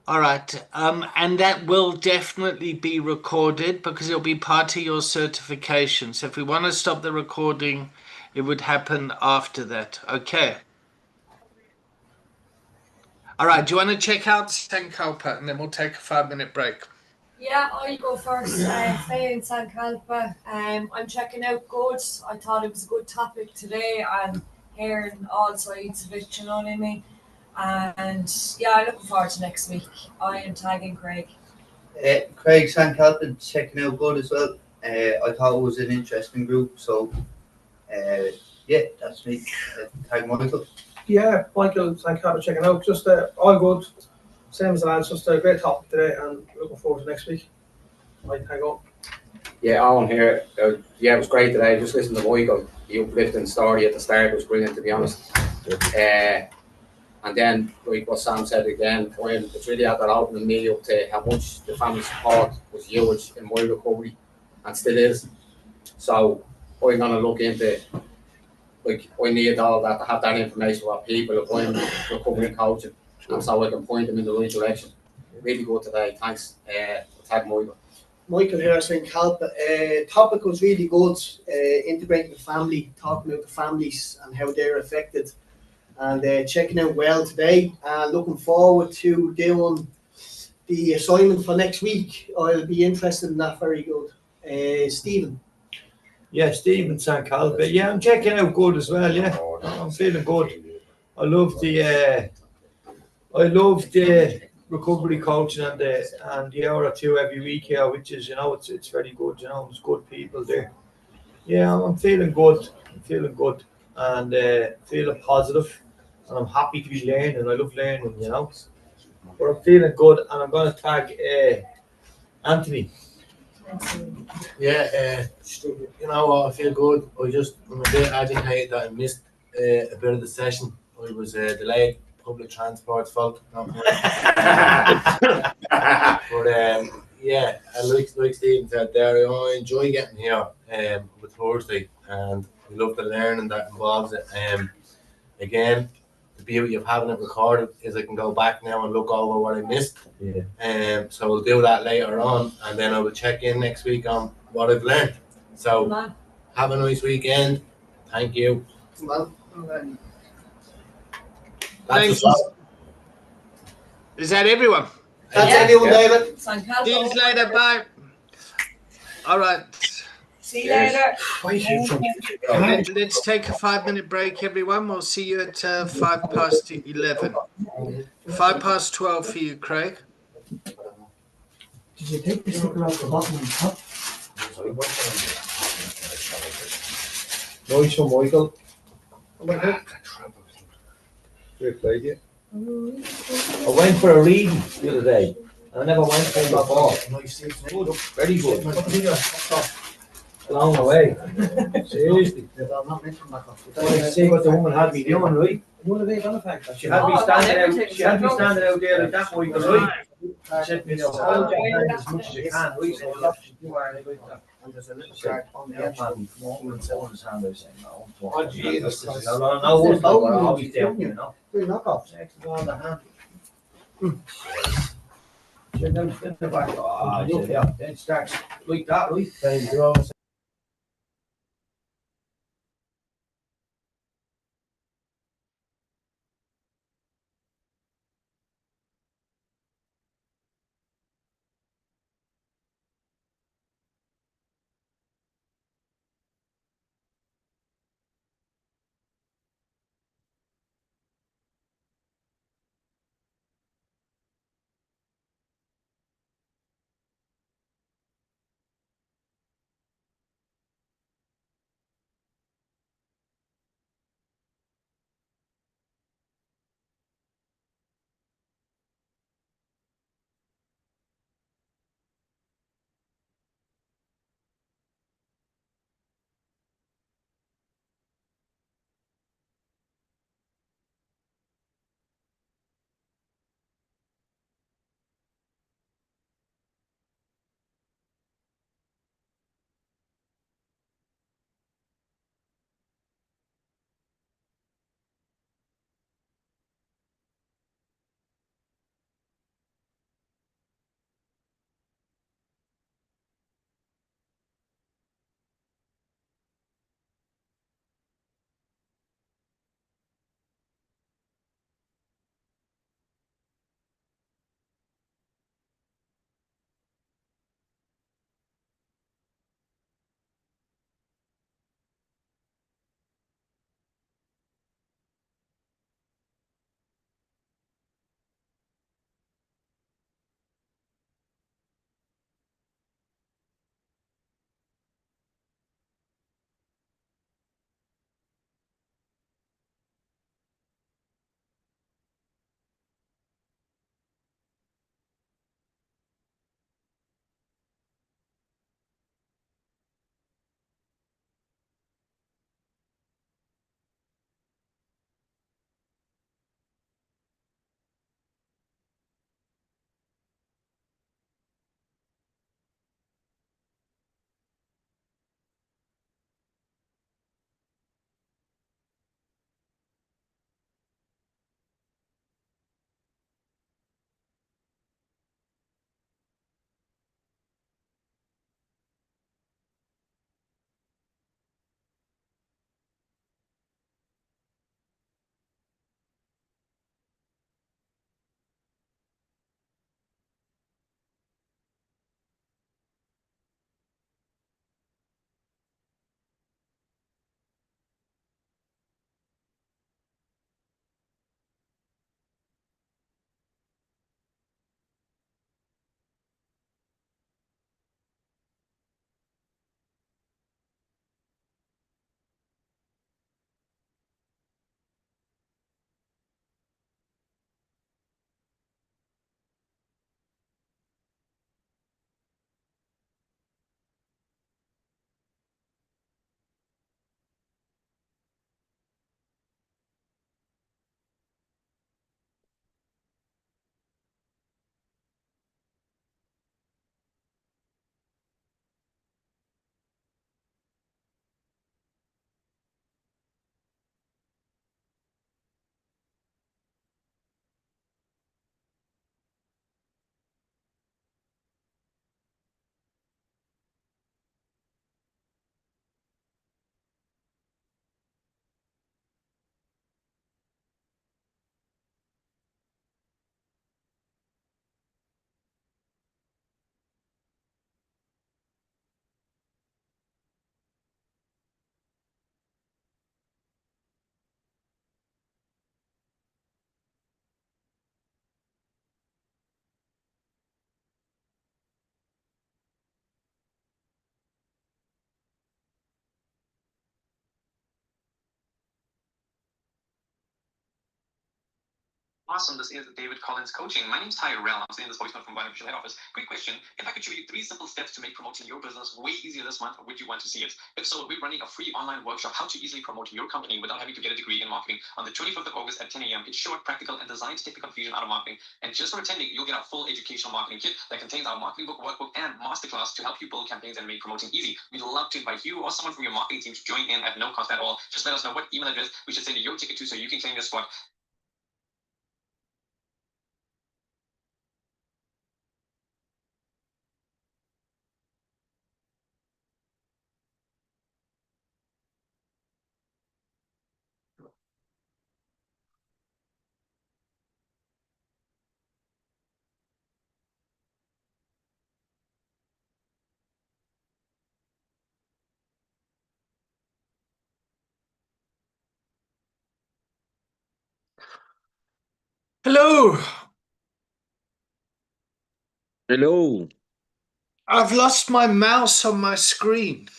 S1: All right. And that will definitely be recorded because it'll be part of your certification. So if we want to stop the recording, it would happen after that. Okay. All right. Do you want to check out Sankalpa and then we'll take a 5-minute break?
S10: Yeah, I'll go first. Faye in San Calpa. I'm checking out good. I thought it was a good topic today and hearing all sides of it, you know what I mean? And yeah, I'm looking forward to next week. I am tagging Craig.
S9: Craig St. Calvin checking out good as well. I thought it was an interesting group, so yeah, that's me. Tag Michael.
S16: Yeah, Michael St. Calvin checking out. Just all good. Same as the lads, just a great topic today and looking forward to next week. Right, hang on.
S8: Yeah, Alan here. Yeah, it was great today. Just listen to Michael. The uplifting story at the start was brilliant, to be honest. And then, like what Sam said again, when it's really had that opening me up to how much the family support was huge in my recovery and still is. So I'm gonna look into, like, I need all that to have that information about people if I'm recovering coaching, and so I can point them in the right direction. Really good today. Thanks. Tag Michael.
S6: Michael here saying Calpa. Topic was really good. Integrating the family, talking about the families and how they're affected, and checking out well today. Looking forward to doing the assignment for next week. I'll be interested in that. Very good. Stephen.
S7: Yeah, Stephen St. Calvin. Yeah, I'm checking out good as well. Yeah, I'm feeling good. I love the recovery coaching and the hour or two every week here, which is, it's very good. There's good people there. Yeah, I'm feeling good. I'm feeling good and feeling positive, and I'm happy to be learning. I love learning, But I'm feeling good, and I'm going to tag Anthony.
S17: Yeah, I feel good. I'm a bit agitated that I missed a bit of the session. I was delayed. Public transport's fault. Not mine. But yeah, like Stephen said there, I enjoy getting here with Thursday, and I love the learning that involves it. Again, the beauty of having it recorded is I can go back now and look over what I missed.
S7: Yeah.
S17: So we'll do that later on, and then I will check in next week on what I've learned. So have a nice weekend. Thank you.
S6: Well,
S1: Thanks. Is that everyone?
S6: That's everyone, David.
S10: See
S1: you later. Bye. All right.
S10: See you later.
S1: Let's take a 5-minute break, everyone. We'll see you at 11:05. 12 for you, Craig.
S6: Did you take the sticker off the bottom and top?
S7: Nice one, Michael. Great play, yeah. I went for a reading the other day. I never went for one before. Good, very good. Blown away. Seriously. See what the woman had me doing, right? She had me standing out. She had me standing out there like that, Michael, right? She said, hold your hand as much as you can, right? So and there's a little card on the hand, and someone's hand. I said, no. Oh, Jesus. No, what's that? What are we doing, knockoffs. On the hand. She then in the back. Oh, I said, yeah. Then starts like that, right? Then you draw.
S18: Awesome. This is David Collins coaching. My name's Tyrell. I'm sending this voicemail from my official head office. Quick question. If I could show you 3 simple steps to make promoting your business way easier this month, would you want to see it? If so, we're running a free online workshop, how to easily promote your company without having to get a degree in marketing on the 25th of August at 10 a.m. It's short, practical, and designed to take the confusion out of marketing. And just for attending, you'll get a full educational marketing kit that contains our marketing book, workbook, and masterclass to help you build campaigns and make promoting easy. We'd love to invite you or someone from your marketing team to join in at no cost at all. Just let us know what email address we should send your ticket to so you can claim your spot.
S1: Hello.
S15: Hello.
S1: I've lost my mouse on my screen.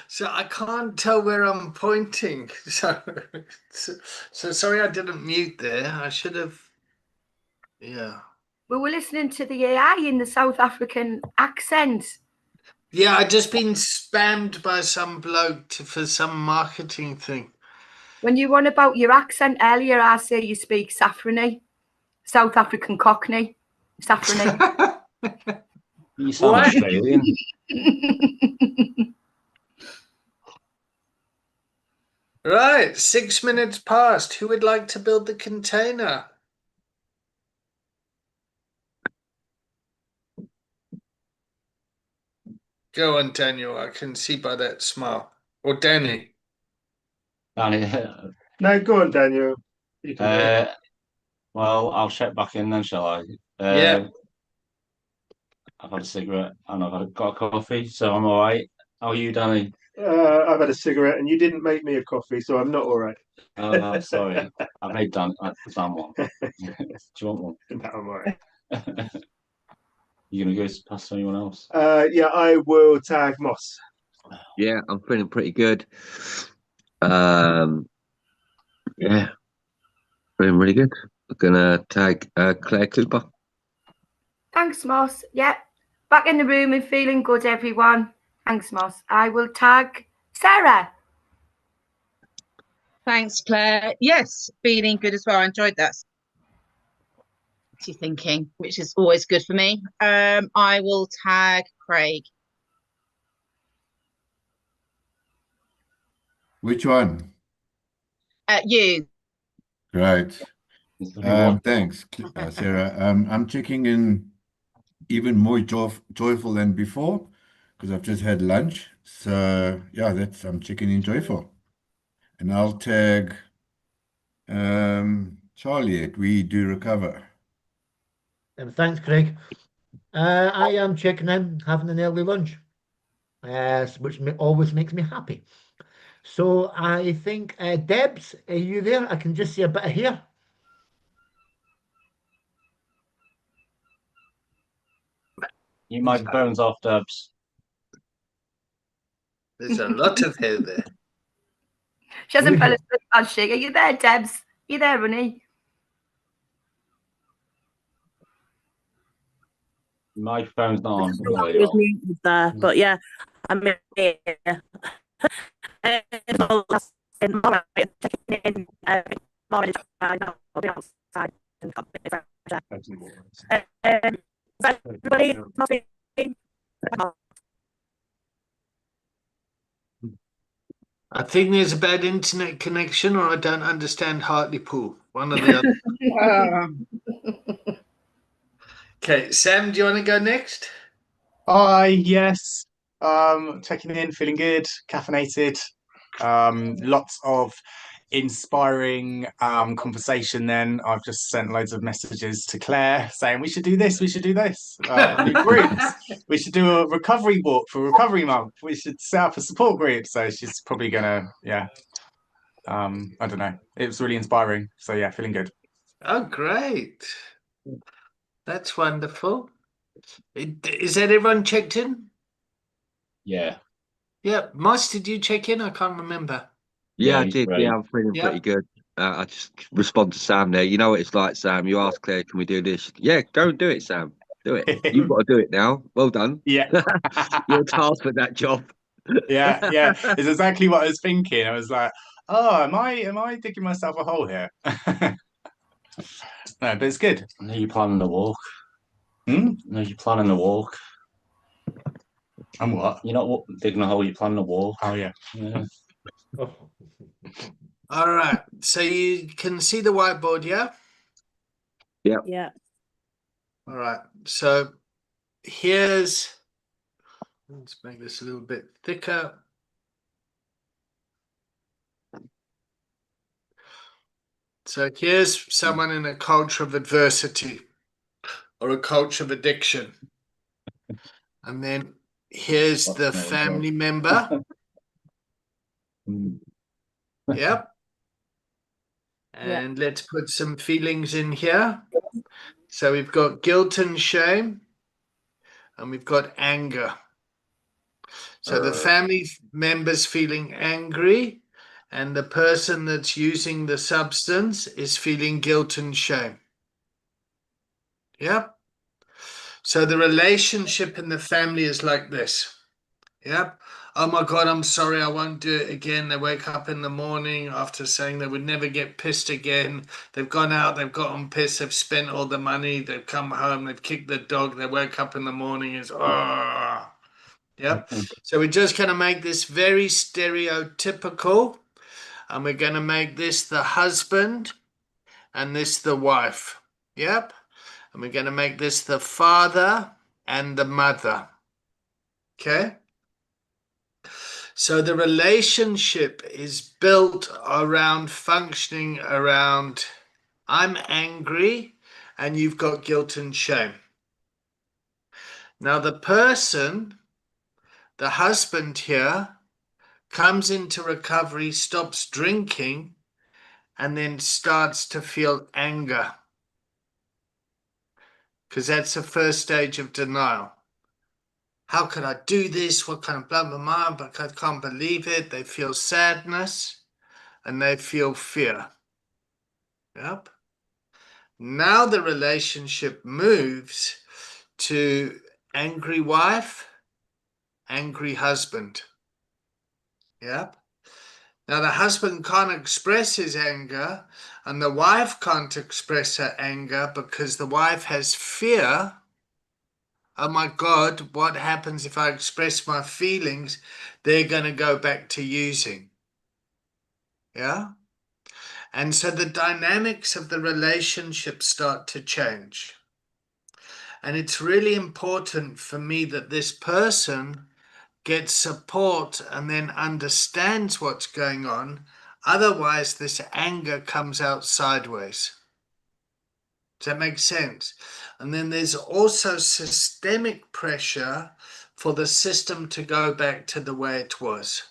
S1: So I can't tell where I'm pointing. So sorry I didn't mute there. I should have. Yeah.
S2: We were listening to the AI in the South African accent.
S1: Yeah, I just been spammed by some bloke for some marketing thing.
S2: When you were on about your accent earlier, I say you speak Safrany, South African Cockney, Safrany.
S14: You sound Australian.
S1: Right, 6 minutes past. Who would like to build the container? Go on, Daniel. I can see by that smile. Or Danny.
S14: Danny.
S19: No, go on, Daniel. You can do it.
S14: Well, I'll check back in then, shall I?
S1: Yeah.
S14: I've had a cigarette and got a coffee, so I'm all right. How are you, Danny?
S19: I've had a cigarette and you didn't make me a coffee, so I'm not all right.
S14: Oh, sorry. I made Dan one. Do you want one?
S19: No, I'm all right.
S14: You gonna go past anyone else?
S19: Yeah, I will tag Moss.
S15: Yeah, I'm feeling pretty good. Yeah, feeling really good. I'm gonna tag Claire Cooper.
S2: Thanks, Moss. Yep. Back in the room and feeling good, everyone. Thanks, Moss. I will tag Sarah.
S11: Thanks, Claire. Yes, feeling good as well. I enjoyed that. Thinking, which is always good for me. I will tag Craig.
S4: Which one?
S11: You.
S4: Great. Thanks, Sarah. I'm checking in even more joyful than before because I've just had lunch. So yeah, I'm checking in joyful. And I'll tag Charlie at We Do Recover.
S12: Thanks, Craig. I am checking in, having an early lunch, which always makes me happy. So I think, Debs, are you there? I can just see a bit of hair.
S14: You microphone's off, Debs.
S1: There's a lot of hair there.
S2: She hasn't fell asleep, has she? Are you there, Debs? Are you there, Ronnie?
S14: Microphone's not on.
S5: I was muted there, but yeah, I'm here.
S1: I think there's a bad internet connection, or I don't understand Hartlepool. One or the other. Okay, Sam, do you want to go next?
S13: Yes. Checking in, feeling good, caffeinated. Lots of inspiring conversation then. I've just sent loads of messages to Claire saying we should do this, we should do this. New groups. We should do a recovery walk for Recovery Month. We should set up a support group. So she's probably gonna, I don't know. It was really inspiring. So yeah, feeling good.
S1: Oh, great. That's wonderful. Is everyone checked in?
S14: Yeah.
S1: Yeah. Moss, did you check in? I can't remember.
S15: Yeah, I did. Yeah, I'm feeling pretty good. I just respond to Sam there. You know what it's like, Sam. You ask Claire, "Can we do this?" Yeah, go and do it, Sam. Do it. You've got to do it now. Well done.
S13: Yeah.
S15: You're tasked with that job.
S13: Yeah, yeah. It's exactly what I was thinking. I was like, oh, am I digging myself a hole here? No, but it's good.
S14: I know you're planning the walk.
S13: Hmm?
S14: I know you're planning the walk.
S13: And what?
S14: You're not digging a hole, you're planning a walk.
S13: Oh, yeah.
S14: Yeah.
S1: All right. So you can see the whiteboard, yeah?
S15: Yeah.
S5: Yeah.
S1: All right. So let's make this a little bit thicker. So here's someone in a culture of adversity or a culture of addiction. And then here's the family member. Yep. And let's put some feelings in here. So we've got guilt and shame, and we've got anger. So the family member's feeling angry, and the person that's using the substance is feeling guilt and shame. Yep. So the relationship in the family is like this. Yep. Oh my God, I'm sorry, I won't do it again. They wake up in the morning after saying they would never get pissed again. They've gone out, they've gotten pissed, they've spent all the money, they've come home, they've kicked the dog, they wake up in the morning, it's oh. Yep. So we're just going to make this very stereotypical, and we're going to make this the husband and this the wife. Yep. And we're going to make this the father and the mother. Okay. So the relationship is built around functioning around I'm angry and you've got guilt and shame. Now the person, the husband here, comes into recovery, stops drinking, and then starts to feel anger. Because that's the first stage of denial. How could I do this? What kind of blah, blah, blah, but I can't believe it. They feel sadness and they feel fear. Yep. Now the relationship moves to angry wife, angry husband. Yep. Now the husband can't express his anger and the wife can't express her anger because the wife has fear. Oh my God, what happens if I express my feelings? They're going to go back to using. Yeah? And so the dynamics of the relationship start to change. And it's really important for me that this person gets support and then understands what's going on. Otherwise, this anger comes out sideways. Does that make sense? And then there's also systemic pressure for the system to go back to the way it was.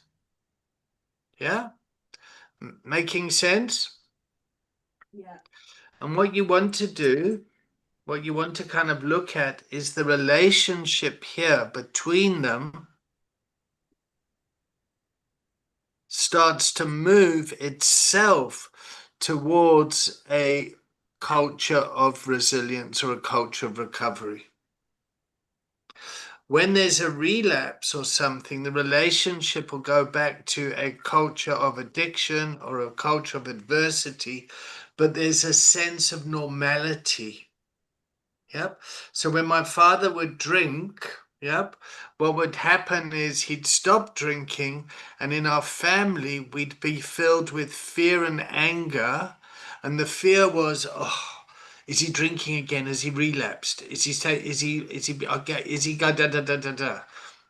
S1: Yeah? Making sense?
S5: Yeah.
S1: And what you want to do, what you want to kind of look at is the relationship here between them starts to move itself towards a culture of resilience or a culture of recovery. When there's a relapse or something, the relationship will go back to a culture of addiction or a culture of adversity, but there's a sense of normality. Yep. So when my father would drink, yep, what would happen is he'd stop drinking, and in our family, we'd be filled with fear and anger. And the fear was, oh, is he drinking again? Has he relapsed? Is he okay? Is he go da da da da da?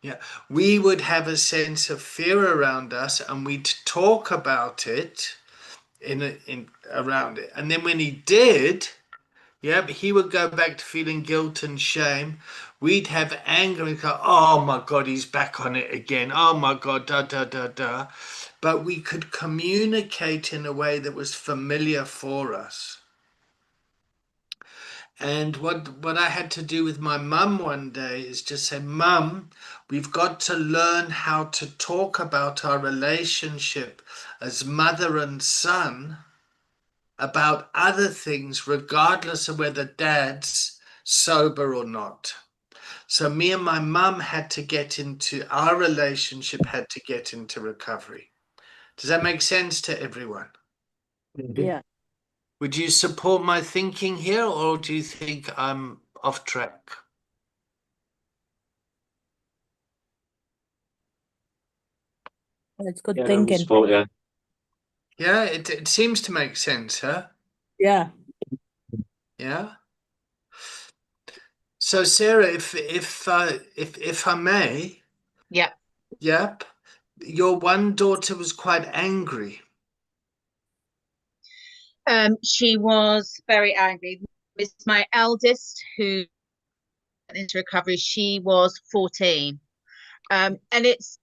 S1: Yeah, we would have a sense of fear around us, and we'd talk about it in around it. And then when he did, yeah, but he would go back to feeling guilt and shame. We'd have anger and go, oh my God, he's back on it again. Oh my God, da da da da. But we could communicate in a way that was familiar for us. And what I had to do with my mum one day is just say, Mum, we've got to learn how to talk about our relationship as mother and son about other things, regardless of whether dad's sober or not. So me and my mum our relationship had to get into recovery. Does that make sense to everyone?
S5: Yeah.
S1: Would you support my thinking here, or do you think I'm off track?
S5: It's good
S14: Yeah,
S5: thinking.
S14: sport, yeah.
S1: Yeah, it seems to make sense, huh?
S5: Yeah.
S1: Yeah. So Sarah, if I may,
S11: Yeah.
S1: yep, your one daughter was quite angry.
S11: She was very angry. With my eldest, who went into recovery, she was 14. And it's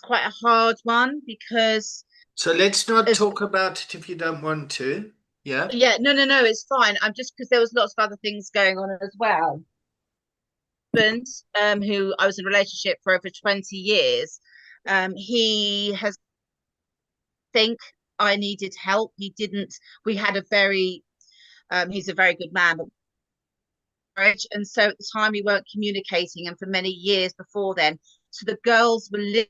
S11: quite a hard one because.
S1: So let's not talk about it if you don't want to. Yeah.
S11: Yeah, no, it's fine. I'm just because there was lots of other things going on as well. Husband, who I was in a relationship for over 20 years, he has think I needed help. He didn't. We had a very. He's a very good man, but and so at the time we weren't communicating, and for many years before then, so the girls were living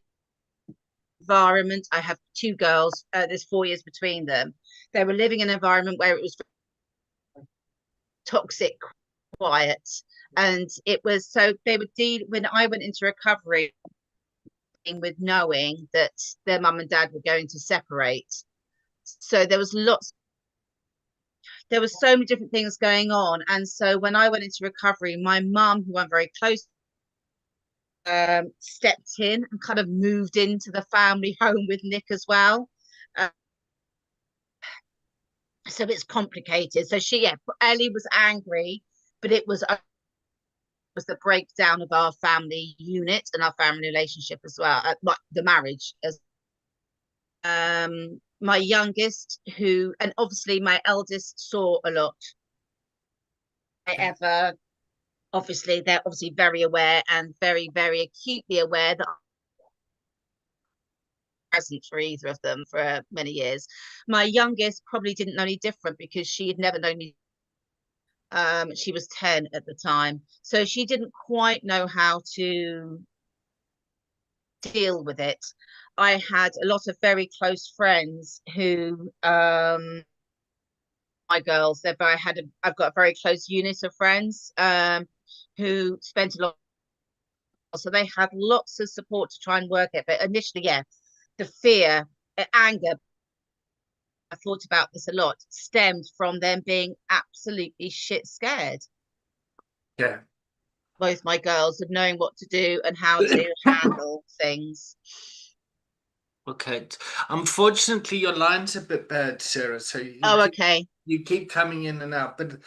S11: environment. I have two girls. There's 4 years between them. They were living in an environment where it was toxic, quiet, and it was so they would deal when I went into recovery with knowing that their mum and dad were going to separate. So there was so many different things going on, and so when I went into recovery, my mum, who I'm very close, stepped in and kind of moved into the family home with Nick as well. So it's complicated. So Ellie was angry, but it was the breakdown of our family unit and our family relationship as well, the marriage. My youngest, and obviously my eldest, saw a lot. Obviously, they're obviously very aware and very, very acutely aware that present for either of them for many years. My youngest probably didn't know any different because she had never known me. She was 10 at the time, so she didn't quite know how to deal with it. I had a lot of very close friends who my girls. I've got a very close unit of friends who spent a lot, so they had lots of support to try and work it. But initially, yeah, the fear, anger, I thought about this a lot, stemmed from them being absolutely shit scared.
S1: Yeah.
S11: Both my girls of knowing what to do and how to handle things.
S1: Okay. Unfortunately, your line's a bit bad, Sarah. So
S11: okay.
S1: You keep coming in and out, but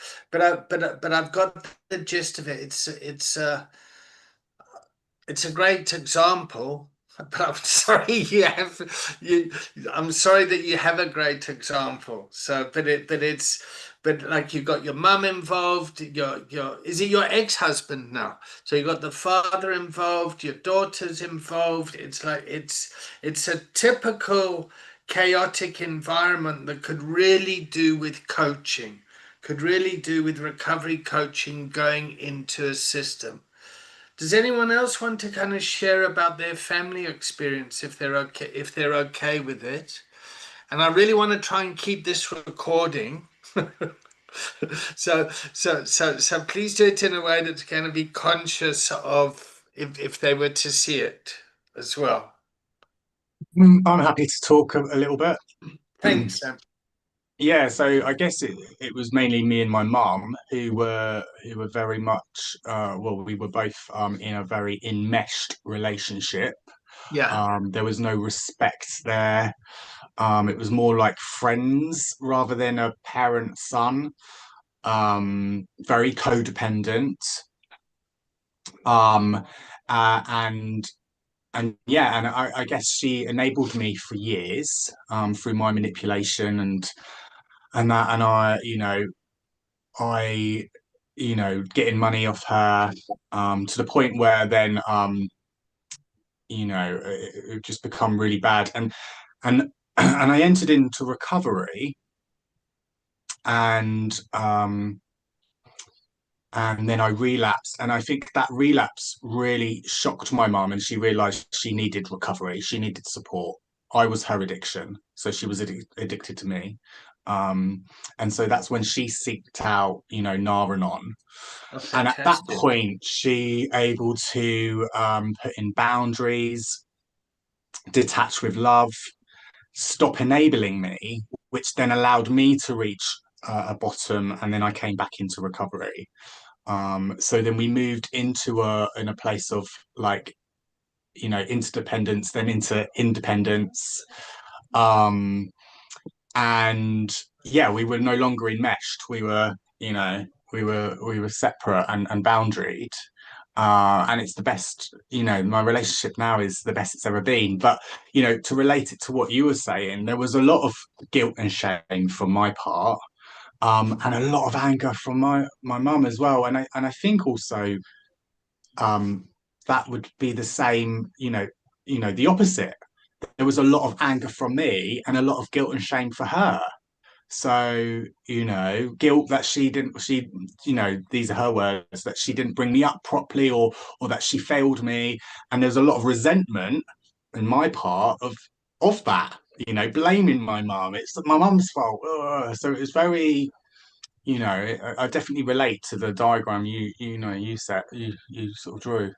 S1: I've got the gist of it. It's a great example, but I'm sorry I'm sorry that you have a great example. So, but like you've got your mum involved. Is it your ex-husband now? So you got the father involved. Your daughter's involved. It's like it's a typical chaotic environment that could really do with coaching, could really do with recovery coaching going into a system. Does anyone else want to kind of share about their family experience if they're okay with it? And I really want to try and keep this recording. So please do it in a way that's going to be conscious of if they were to see it as well.
S13: I'm happy to talk a little bit.
S1: Thanks, Sam.
S13: Yeah, so I guess it was mainly me and my mum who were very much we were both in a very enmeshed relationship.
S1: Yeah.
S13: There was no respect there. It was more like friends rather than a parent-son. Very codependent. Um, and yeah, and I guess she enabled me for years through my manipulation and that, and I getting money off her to the point where then it just become really bad. And I entered into recovery, and then I relapsed. And I think that relapse really shocked my mum, and she realized she needed recovery. She needed support. I was her addiction, so she was addicted to me. And so that's when she seeked out, Nar-Anon.
S1: Oh,
S13: And at that
S1: fantastic.
S13: point, she able to put in boundaries, detach with love, stop enabling me, which then allowed me to reach a bottom, and then I came back into recovery. So then we moved into in a place of like, interdependence, then into independence. And yeah, we were no longer enmeshed. We were, we were separate and boundaried. And it's the best, my relationship now is the best it's ever been. But, to relate it to what you were saying, there was a lot of guilt and shame from my part, and a lot of anger from my mum as well. And I think also that would be the same, the opposite. There was a lot of anger from me and a lot of guilt and shame for her. So, guilt that these are her words, that she didn't bring me up properly, or that she failed me. And there's a lot of resentment in my part of that, blaming my mum. It's my mum's fault. Ugh. So it was very, I definitely relate to the diagram you set, you sort of drew.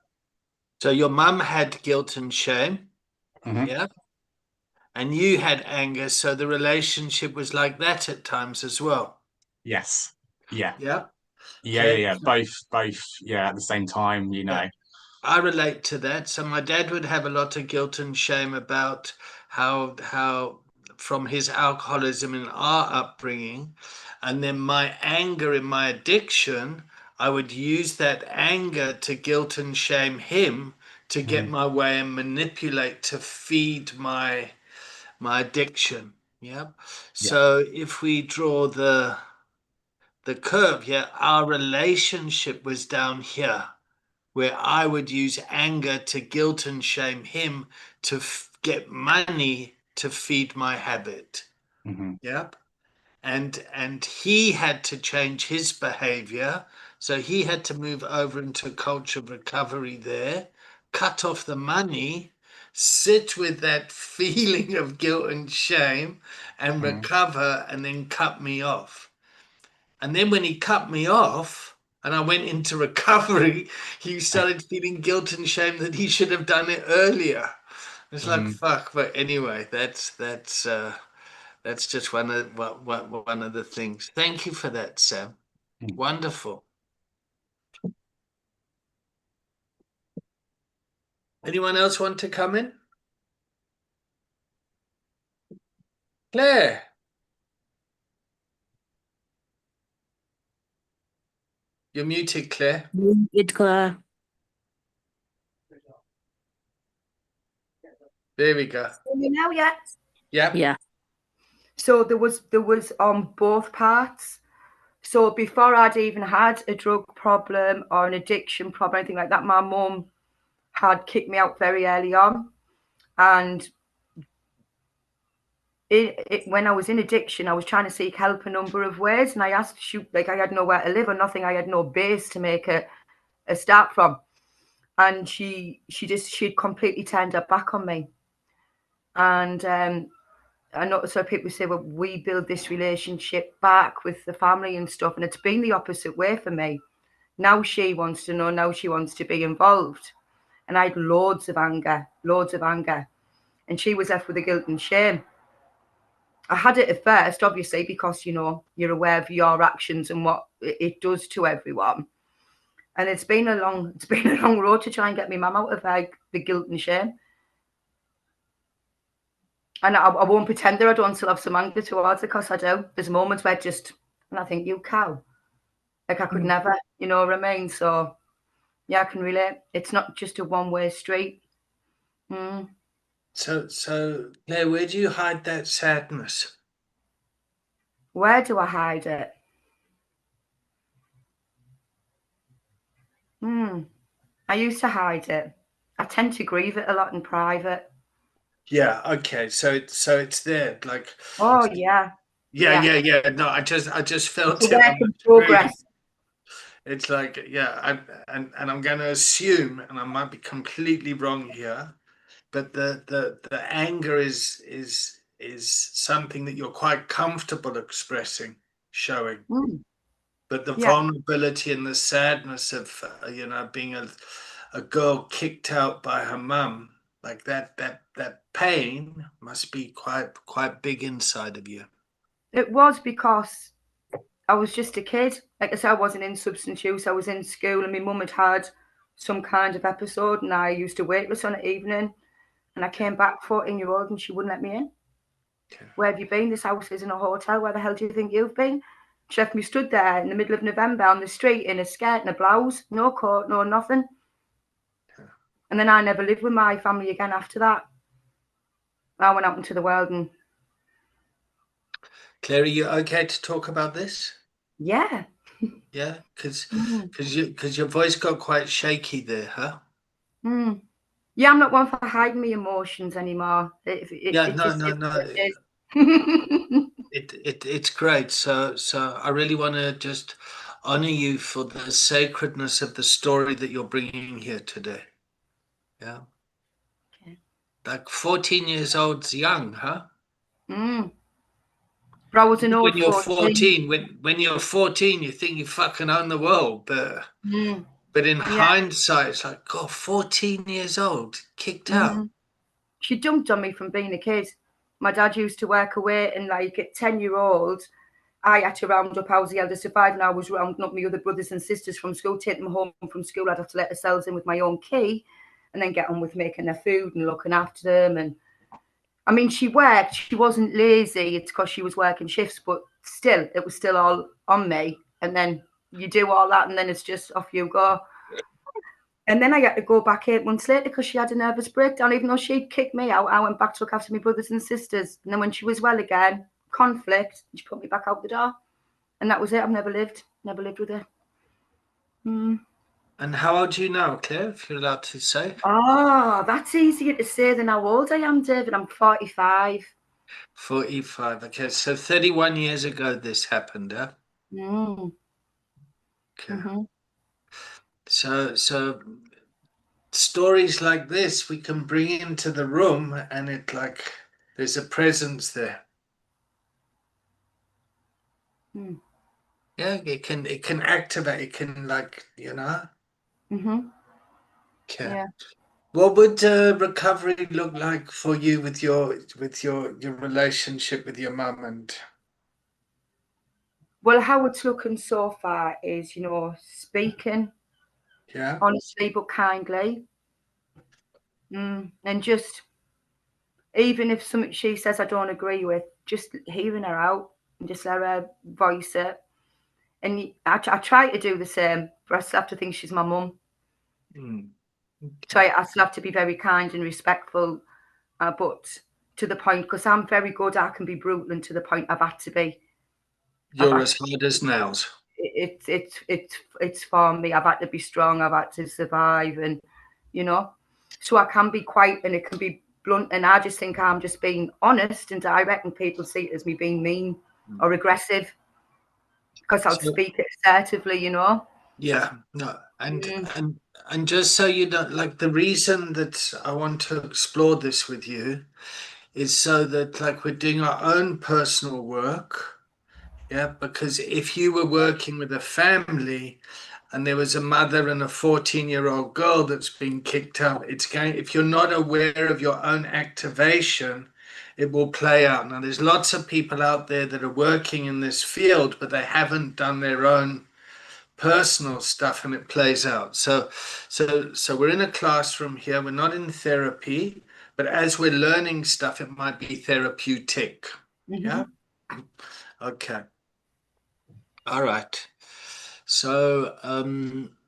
S1: So your mum had guilt and shame.
S13: Mhm.
S1: Yeah. And you had anger, so the relationship was like that at times as well.
S13: Yes. Yeah.
S1: Yeah.
S13: Yeah. Both. Yeah. At the same time,
S1: Yeah. I relate to that. So my dad would have a lot of guilt and shame about how from his alcoholism and our upbringing, and then my anger in my addiction, I would use that anger to guilt and shame him to get my way and manipulate to feed my addiction. Yeah. So if we draw the curve, yeah, our relationship was down here, where I would use anger to guilt and shame him to get money to feed my habit. Yep. And he had to change his behavior. So he had to move over into a culture of recovery there, cut off the money, sit with that feeling of guilt and shame, and recover, and then cut me off. And then when he cut me off and I went into recovery, he started feeling guilt and shame that he should have done it earlier. It's like fuck, but anyway, that's just one of the things. Thank you for that, Sam. Wonderful. Anyone else want to come in? Claire. You're muted, Claire.
S5: Muted, Claire.
S1: There we go.
S2: You know, yeah.
S1: Yeah.
S5: Yeah.
S2: So there was on both parts. So before I'd even had a drug problem or an addiction problem, anything like that, my mum had kicked me out very early on. And when I was in addiction, I was trying to seek help a number of ways. And I asked, I had nowhere to live or nothing. I had no base to make a start from. And she'd completely turned her back on me. And I know, so people say, well, we build this relationship back with the family and stuff. And it's been the opposite way for me. Now she wants to know, now she wants to be involved. And I had loads of anger. And she was left with the guilt and shame. I had it at first, obviously, because, you're aware of your actions and what it does to everyone. And it's been a long road to try and get my mum out of the guilt and shame. And I won't pretend that I don't still have some anger towards her, because I do. There's moments where and I think, you cow. Like I could never, you know what I mean? So, yeah, I can relate. It's not just a one-way street.
S1: So Claire, where do you hide that sadness?
S2: Where do I hide it? I used to hide it. I tend to grieve it a lot in private.
S1: Yeah. Okay. So it's there. Like.
S2: Oh yeah.
S1: Yeah. No, I just
S2: It's
S1: felt
S2: a
S1: it
S2: work
S1: on the
S2: in
S1: screen.
S2: progress.
S1: It's like, yeah, and I'm going to assume, and I might be completely wrong here, but the anger is something that you're quite comfortable expressing, showing. But the
S2: Yeah.
S1: vulnerability and the sadness of being a girl kicked out by her mum, like that pain must be quite big inside of you.
S2: It was because I was just a kid. Like I said, I wasn't in substance use. I was in school, and my mum had some kind of episode, and I used to waitress on an evening. And I came back 14-year-old, and she wouldn't let me in. Where have you been? This house isn't a hotel. Where the hell do you think you've been? She left me stood there in the middle of November on the street in a skirt and a blouse, no coat, no nothing. And then I never lived with my family again after that. I went out into the world and.
S1: Claire, are you okay to talk about this?
S2: Yeah.
S1: Yeah, because your voice got quite shaky there, huh?
S2: Yeah, I'm not one for hiding my emotions anymore.
S1: It's great. So I really want to just honor you for the sacredness of the story that you're bringing here today. Yeah.
S2: Okay.
S1: Like 14 years old's young, huh?
S2: But I was an old
S1: When you're
S2: 14.
S1: when you're 14, you think you fucking own the world, but in hindsight, it's like, God, 14 years old, kicked out.
S2: She dumped on me from being a kid. My dad used to work away, and like at 10-year-old, I had to round up. I was the eldest of 5, and I was rounding up my other brothers and sisters from school, take them home from school. I'd have to let ourselves in with my own key, and then get on with making their food and looking after them. And I mean, she worked. She wasn't lazy. It's because she was working shifts, but still, it was still all on me. And then you do all that, and then it's just off you go. And then I had to go back 8 months later because she had a nervous breakdown. Even though she'd kicked me out, I went back to look after my brothers and sisters. And then when she was well again, conflict, she put me back out the door. And that was it. I've never lived with her.
S1: And how old are you now, Claire, if you're allowed to say?
S2: Oh, that's easier to say than how old I am, David. I'm 45.
S1: 45. Okay, so 31 years ago this happened, huh? Okay. So stories like this we can bring into the room, and it like there's a presence there. Yeah, it can activate, it can, like, Okay.
S2: Yeah.
S1: What would recovery look like for you with your relationship with your mum? And
S2: well, how it's looking so far is, speaking honestly but kindly. And just, even if something she says I don't agree with, just hearing her out and just let her voice it. And I try to do the same, but I still have to think she's my mum. So I still have to be very kind and respectful, but to the point, because I'm very good, I can be brutal, and to the point I've had to be.
S1: You're as hard as nails.
S2: It's for me. I've had to be strong. I've had to survive, and so I can be quite, and it can be blunt. And I just think I'm just being honest and direct, and people see it as me being mean or aggressive because I'll speak assertively.
S1: Yeah, no, and just so you know, like, the reason that I want to explore this with you is so that, like, we're doing our own personal work. Yeah, because if you were working with a family and there was a mother and a 14-year-old girl that's been kicked out, if you're not aware of your own activation, it will play out. Now, there's lots of people out there that are working in this field, but they haven't done their own personal stuff, and it plays out. So we're in a classroom here. We're not in therapy, but as we're learning stuff, it might be therapeutic. Yeah. Okay. All right. So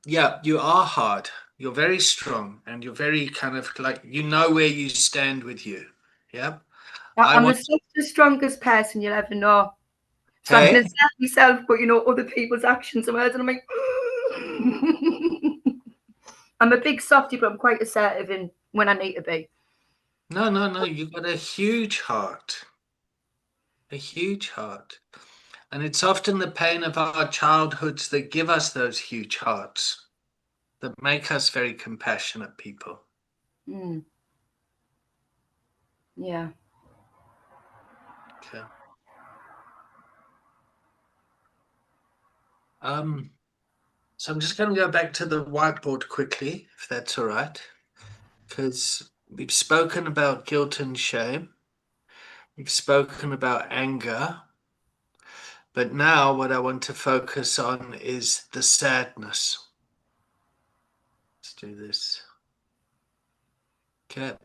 S1: yeah, you are hard. You're very strong, and you're very kind of like, where you stand with you. Yeah.
S2: I'm the strongest person you'll ever know. So I can accept myself, but other people's actions and words, and I'm like, I'm a big softie, but I'm quite assertive in when I need to be.
S1: No. You've got a huge heart. A huge heart. And it's often the pain of our childhoods that give us those huge hearts, that make us very compassionate people.
S2: Mm. Yeah.
S1: Okay. So I'm just going to go back to the whiteboard quickly, if that's all right, because we've spoken about guilt and shame. We've spoken about anger. But now what I want to focus on is the sadness. Let's do this. Okay.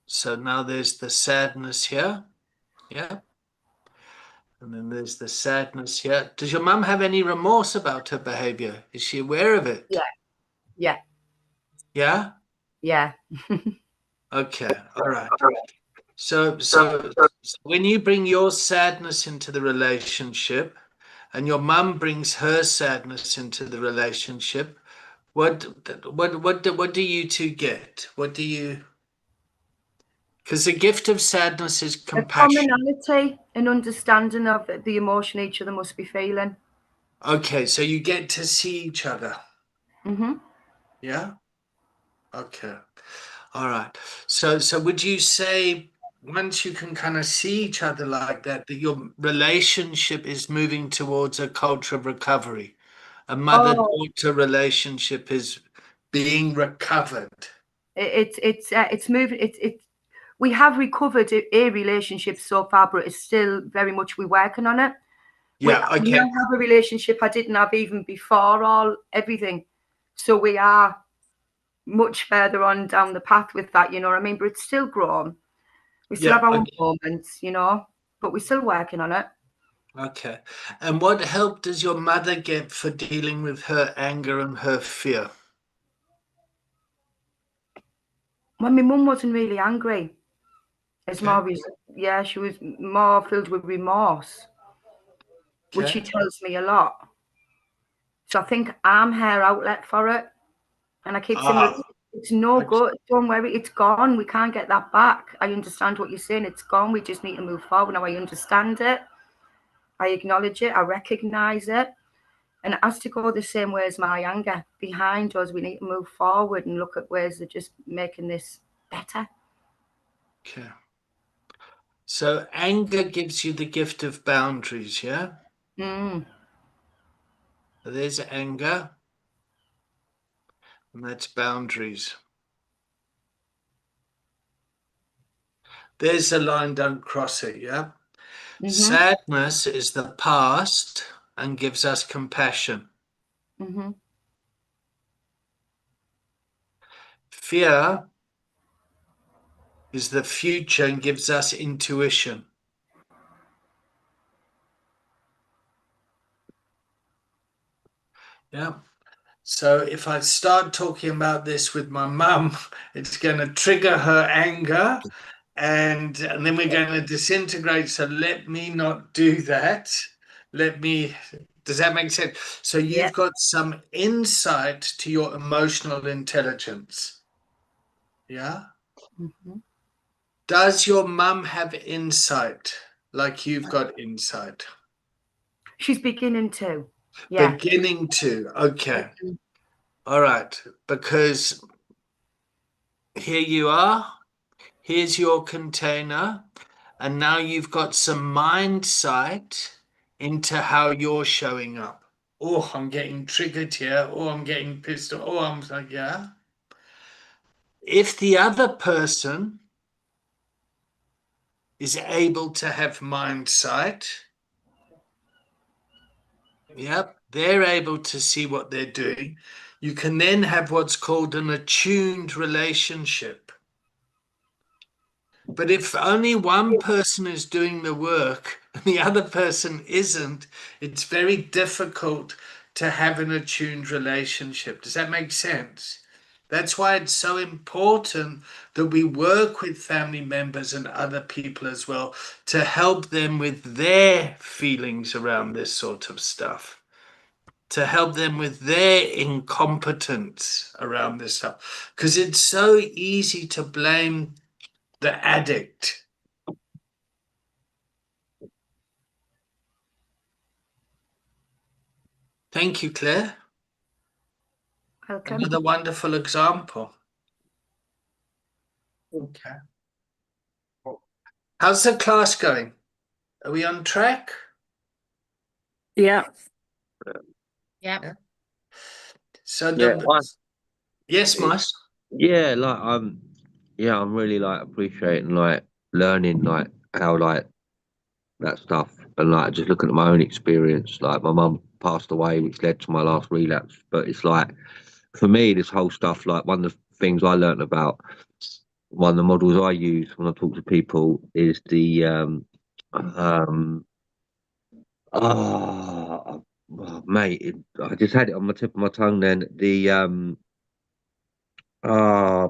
S1: So now there's the sadness here. Yeah. And then there's the sadness here. Does your mum have any remorse about her behavior? Is she aware of it?
S2: Yeah. Yeah.
S1: Yeah?
S2: Yeah.
S1: Okay. All right. So when you bring your sadness into the relationship and your mum brings her sadness into the relationship, what do you two get? What do you? Because the gift of sadness is
S2: A
S1: compassion.
S2: commonality, an understanding of the emotion each other must be feeling.
S1: Okay, so you get to see each other.
S2: Mm-hmm.
S1: Yeah. Okay. All right. So would you say once you can kind of see each other like that, that your relationship is moving towards a culture of recovery? A mother-daughter relationship is being recovered.
S2: It's moving. We have recovered a relationship so far, but it's still very much we're working on it.
S1: Yeah.
S2: We
S1: Okay.
S2: now have a relationship I didn't have even before everything. So we are much further on down the path with that, you know what I mean? But it's still grown. We still have our moments, you know, but we're still working on it.
S1: Okay. And what help does your mother get for dealing with her anger and her fear?
S2: Well, my mum wasn't really angry. It's
S1: Okay.
S2: more, she was more filled with remorse, which she
S1: Okay.
S2: tells me a lot. So I think I'm her outlet for it. And I keep saying, look, it's no good. Don't worry, it's gone. We can't get that back. I understand what you're saying. It's gone. We just need to move forward. Now I understand it. I acknowledge it. I recognize it. And it has to go the same way as my anger. Behind us, we need to move forward and look at ways of just making this better.
S1: Okay. So anger gives you the gift of boundaries, yeah?
S2: Mm.
S1: There's anger, and that's boundaries. There's the line, don't cross it, yeah?
S2: Mm-hmm.
S1: Sadness is the past and gives us compassion.
S2: Mm-hmm.
S1: Fear is the future and gives us intuition. Yeah. So if I start talking about this with my mum, it's going to trigger her anger and then we're going to disintegrate. So let me not do that. Does that make sense? So you've got some insight to your emotional intelligence. Yeah.
S2: Mm-hmm.
S1: Does your mum have insight like you've got insight?
S2: She's beginning to. Yeah.
S1: Beginning to. Okay. All right. Because here you are. Here's your container. And now you've got some mind sight into how you're showing up. Oh, I'm getting triggered here. Oh, I'm getting pissed off. Oh, I'm like, yeah. If the other person is able to have mind sight, yep, they're able to see what they're doing. You can then have what's called an attuned relationship. But if only one person is doing the work and the other person isn't, it's very difficult to have an attuned relationship. Does that make sense? That's why it's so important that we work with family members and other people as well to help them with their feelings around this sort of stuff. to help them with their incompetence around this stuff. Because it's so easy to blame the addict. Thank you, Claire.
S2: Welcome.
S1: Another wonderful example. Okay. How's the class going? Are we on track?
S5: Yeah.
S11: Yeah.
S1: So
S15: Yeah,
S1: yes, Mice.
S15: yeah, like I'm really like appreciating like learning like how like that stuff and like just looking at my own experience. Like my mum passed away, which led to my last relapse. But it's like for me, this whole stuff, like one of the things I learned about, one of the models I use when I talk to people is the mate, I just had it on the tip of my tongue then. The uh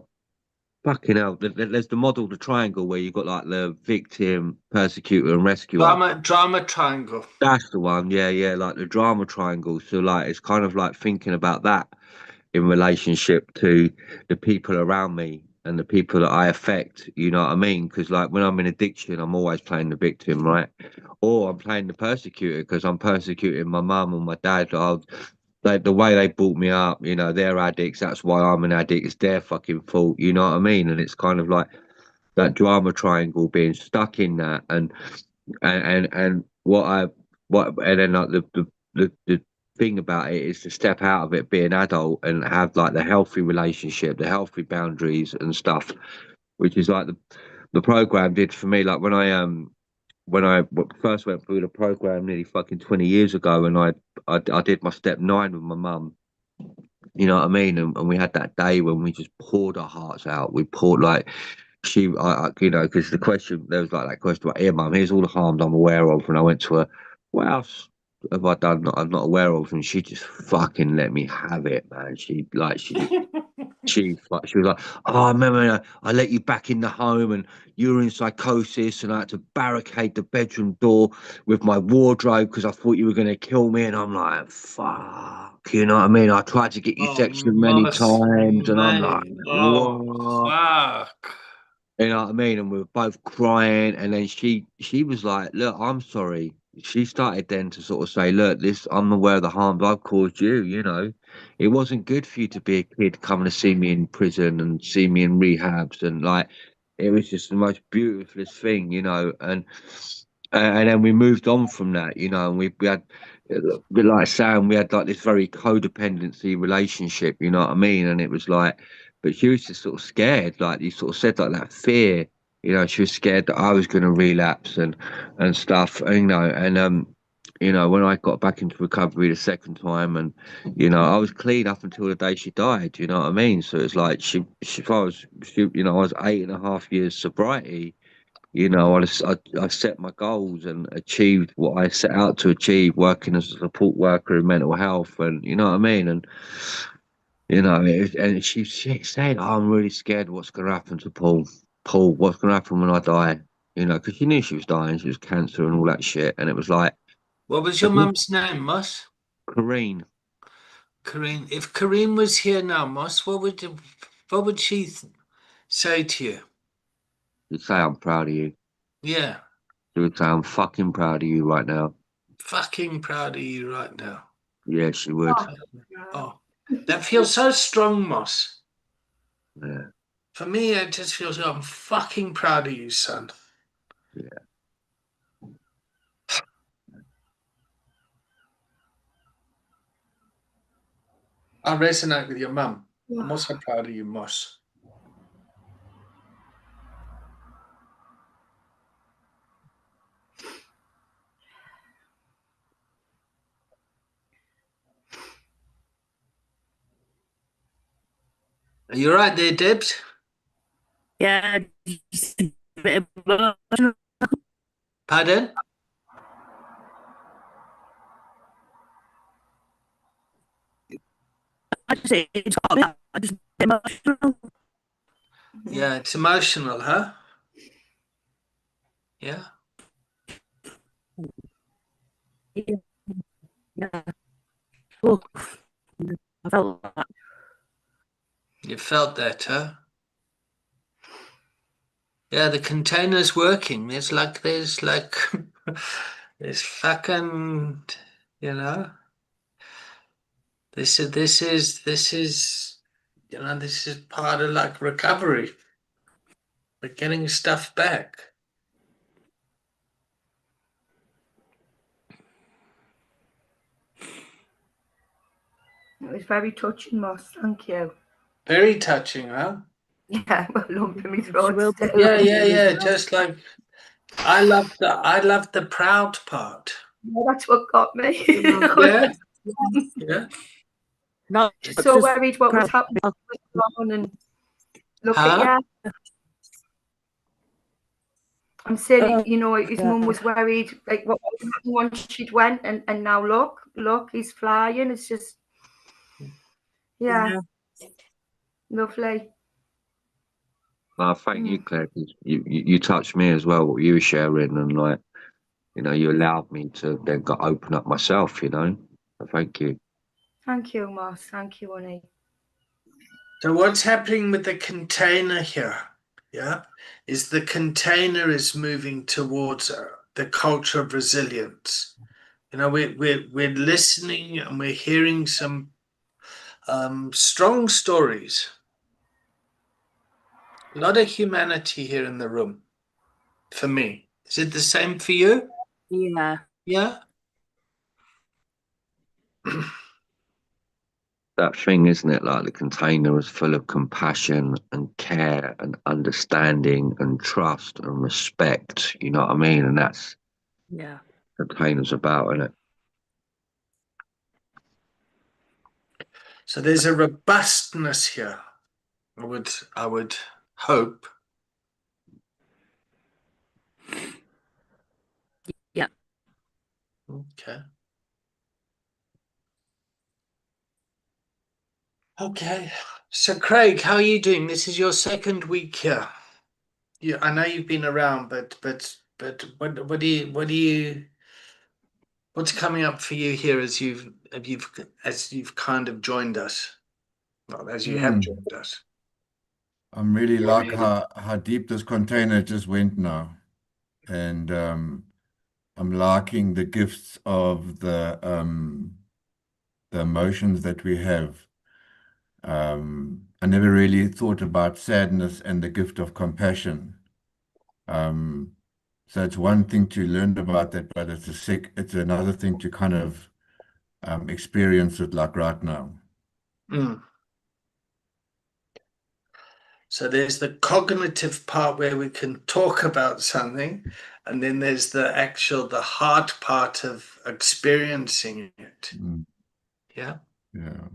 S15: fucking hell, there's the model, the triangle where you've got like the victim, persecutor, and rescuer.
S1: Drama triangle.
S15: That's the one, yeah, like the drama triangle. So like it's kind of like thinking about that in relationship to the people around me and the people that I affect, you know what I mean? Because like when I'm in addiction, I'm always playing the victim, right? Or I'm playing the persecutor because I'm persecuting my mum and my dad. Like the way they brought me up, you know, they're addicts. That's why I'm an addict. It's their fucking fault, you know what I mean? And it's kind of like that drama triangle being stuck in that, and and then like the thing about it is to step out of it, be an adult, and have like the healthy relationship, the healthy boundaries and stuff, which is like the program did for me. Like when I first went through the program nearly fucking 20 years ago, and I did my step 9 with my mum. You know what I mean? And we had that day when we just poured our hearts out. We poured like you know, because there was like that question about, here, mum, here's all the harms I'm aware of. And I went to her, what else have I done that I'm not aware of? And she just fucking let me have it, man. She was like, oh, I remember I let you back in the home and you were in psychosis and I had to barricade the bedroom door with my wardrobe because I thought you were going to kill me. And I'm like, fuck, you know what I mean? I tried to get you section many times and I'm like, what?
S1: Fuck.
S15: You know what I mean? And we were both crying. And then she was like, look, I'm sorry. She started then to sort of say, look, I'm aware of the harm I've caused you, you know. It wasn't good for you to be a kid coming to see me in prison and see me in rehabs, and like it was just the most beautiful thing, you know. And then we moved on from that, you know, and we had, like Sam, we had like this very codependency relationship, you know what I mean? And it was like, but she was just sort of scared, like you sort of said, like that fear, you know, she was scared that I was going to relapse and stuff, and, you know, when I got back into recovery the second time, and you know, I was clean up until the day she died. You know what I mean? So it's like you know, I was 8.5 years sobriety. You know, I set my goals and achieved what I set out to achieve, working as a support worker in mental health, and you know what I mean. And you know, and she said, oh, "I'm really scared of what's going to happen to Paul. Paul, what's going to happen when I die?" You know, because she knew she was dying, she was cancer and all that shit, and it was like.
S1: What was your mum's name, Moss?
S15: Corrine.
S1: Corrine. If Corrine was here now, Moss, what would she say to you?
S15: She'd say, I'm proud of you.
S1: Yeah.
S15: She would say, I'm fucking proud of you right now.
S1: Fucking proud of you right now.
S15: Yeah, she would.
S1: Oh, that feels so strong, Moss.
S15: Yeah.
S1: For me, it just feels like I'm fucking proud of you, son.
S15: Yeah.
S1: I resonate with your mum. I'm also proud of you, Moss. Are you right there, Debs?
S5: Yeah, just a bit emotional.
S1: Pardon?
S5: I just say it's got I just emotional.
S1: Yeah, it's emotional, huh? Yeah.
S5: Yeah. I felt that.
S1: You felt that, huh? Yeah, the container's working. There's there's fucking, you know, this is, you know, this is part of like recovery. We're getting stuff back.
S2: It was very touching, Moss. Thank you.
S1: Very touching, huh?
S2: Yeah, well, lump in my throat still.
S1: Yeah. Just like I love the proud part.
S2: Yeah, that's what got me.
S1: Yeah.
S5: No,
S2: So worried what was happening and look at you. I'm saying, you know, his mum was worried, like what would happen once she'd went, and now look, he's flying. It's just, yeah. Lovely.
S15: Thank you, Claire. 'Cause you touched me as well. What you were sharing, and like, you know, you allowed me to then open up myself. You know, so thank you.
S2: Thank you, Moss. Thank you, honey.
S1: So what's happening with the container here? Yeah, is the container is moving towards the culture of resilience. You know, we're listening and we're hearing some strong stories. A lot of humanity here in the room. For me, is it the same for you?
S5: Yeah.
S1: Yeah.
S15: That thing, isn't it? Like the container was full of compassion and care and understanding and trust and respect. You know what I mean? And that's
S5: Yeah.
S15: container's about, isn't it?
S1: So there's a robustness here. I would hope.
S5: Yeah.
S1: Okay. Okay. So Craig, how are you doing? This is your second week here. I know you've been around, but what do you what's coming up for you here as you've kind of joined us? Well, as you have joined us.
S4: I'm really like how deep this container just went now. And I'm liking the gifts of the emotions that we have. I never really thought about sadness and the gift of compassion. So it's one thing to learn about that, but it's another thing to kind of experience it like right now.
S1: Mm. So there's the cognitive part where we can talk about something, and then there's the heart part of experiencing it. Yeah.
S4: Yeah.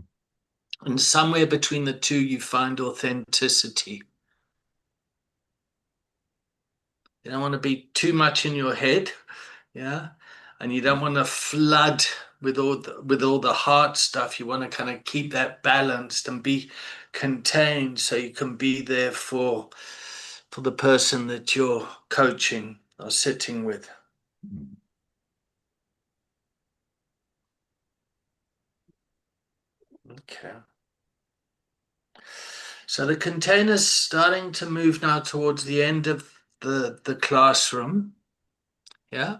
S1: And somewhere between the two, you find authenticity. You don't want to be too much in your head, yeah, and you don't want to flood with all the hard stuff. You want to kind of keep that balanced and be contained, so you can be there for the person that you're coaching or sitting with. Okay. So the container's starting to move now towards the end of the classroom. Yeah.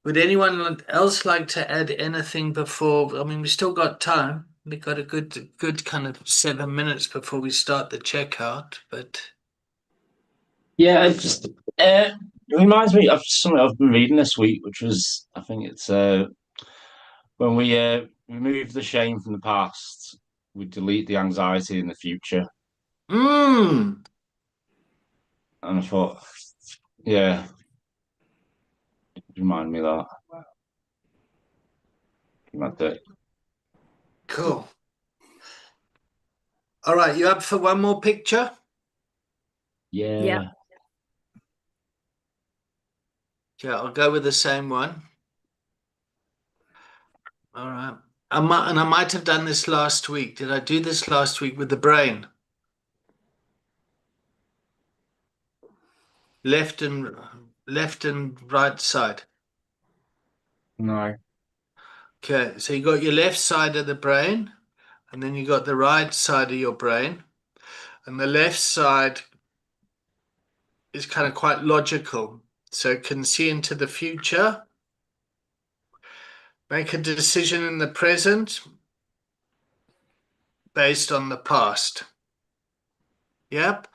S1: Would anyone else like to add anything before? I mean, we still got time. We got a good kind of 7 minutes before we start the checkout, but
S14: Yeah, it reminds me of something I've been reading this week, which was, I think it's when we remove the shame from the past, we delete the anxiety in the future.
S1: Mm.
S14: And I thought, yeah, remind me of that. That's it.
S1: Cool. All right, you up for one more picture?
S14: Yeah.
S1: Yeah, I'll go with the same one. All right. I might have done this last week. Did I do this last week with the brain? Left and right side.
S14: No.
S1: Okay, so you got your left side of the brain, and then you got the right side of your brain. And the left side is kind of quite logical. So it can see into the future, make a decision in the present based on the past. Yep.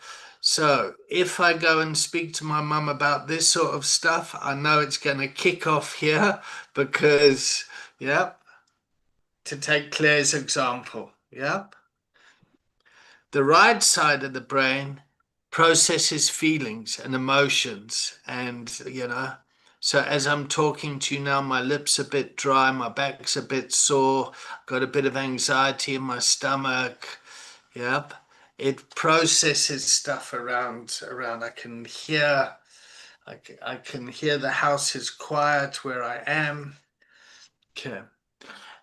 S1: So if I go and speak to my mum about this sort of stuff, I know it's going to kick off here because, yep, to take Claire's example, yep. The right side of the brain processes feelings and emotions, and so as I'm talking to you now, my lips are a bit dry, my back's a bit sore, got a bit of anxiety in my stomach. Yep. It processes stuff around. I can hear. I can hear the house is quiet where I am. Okay.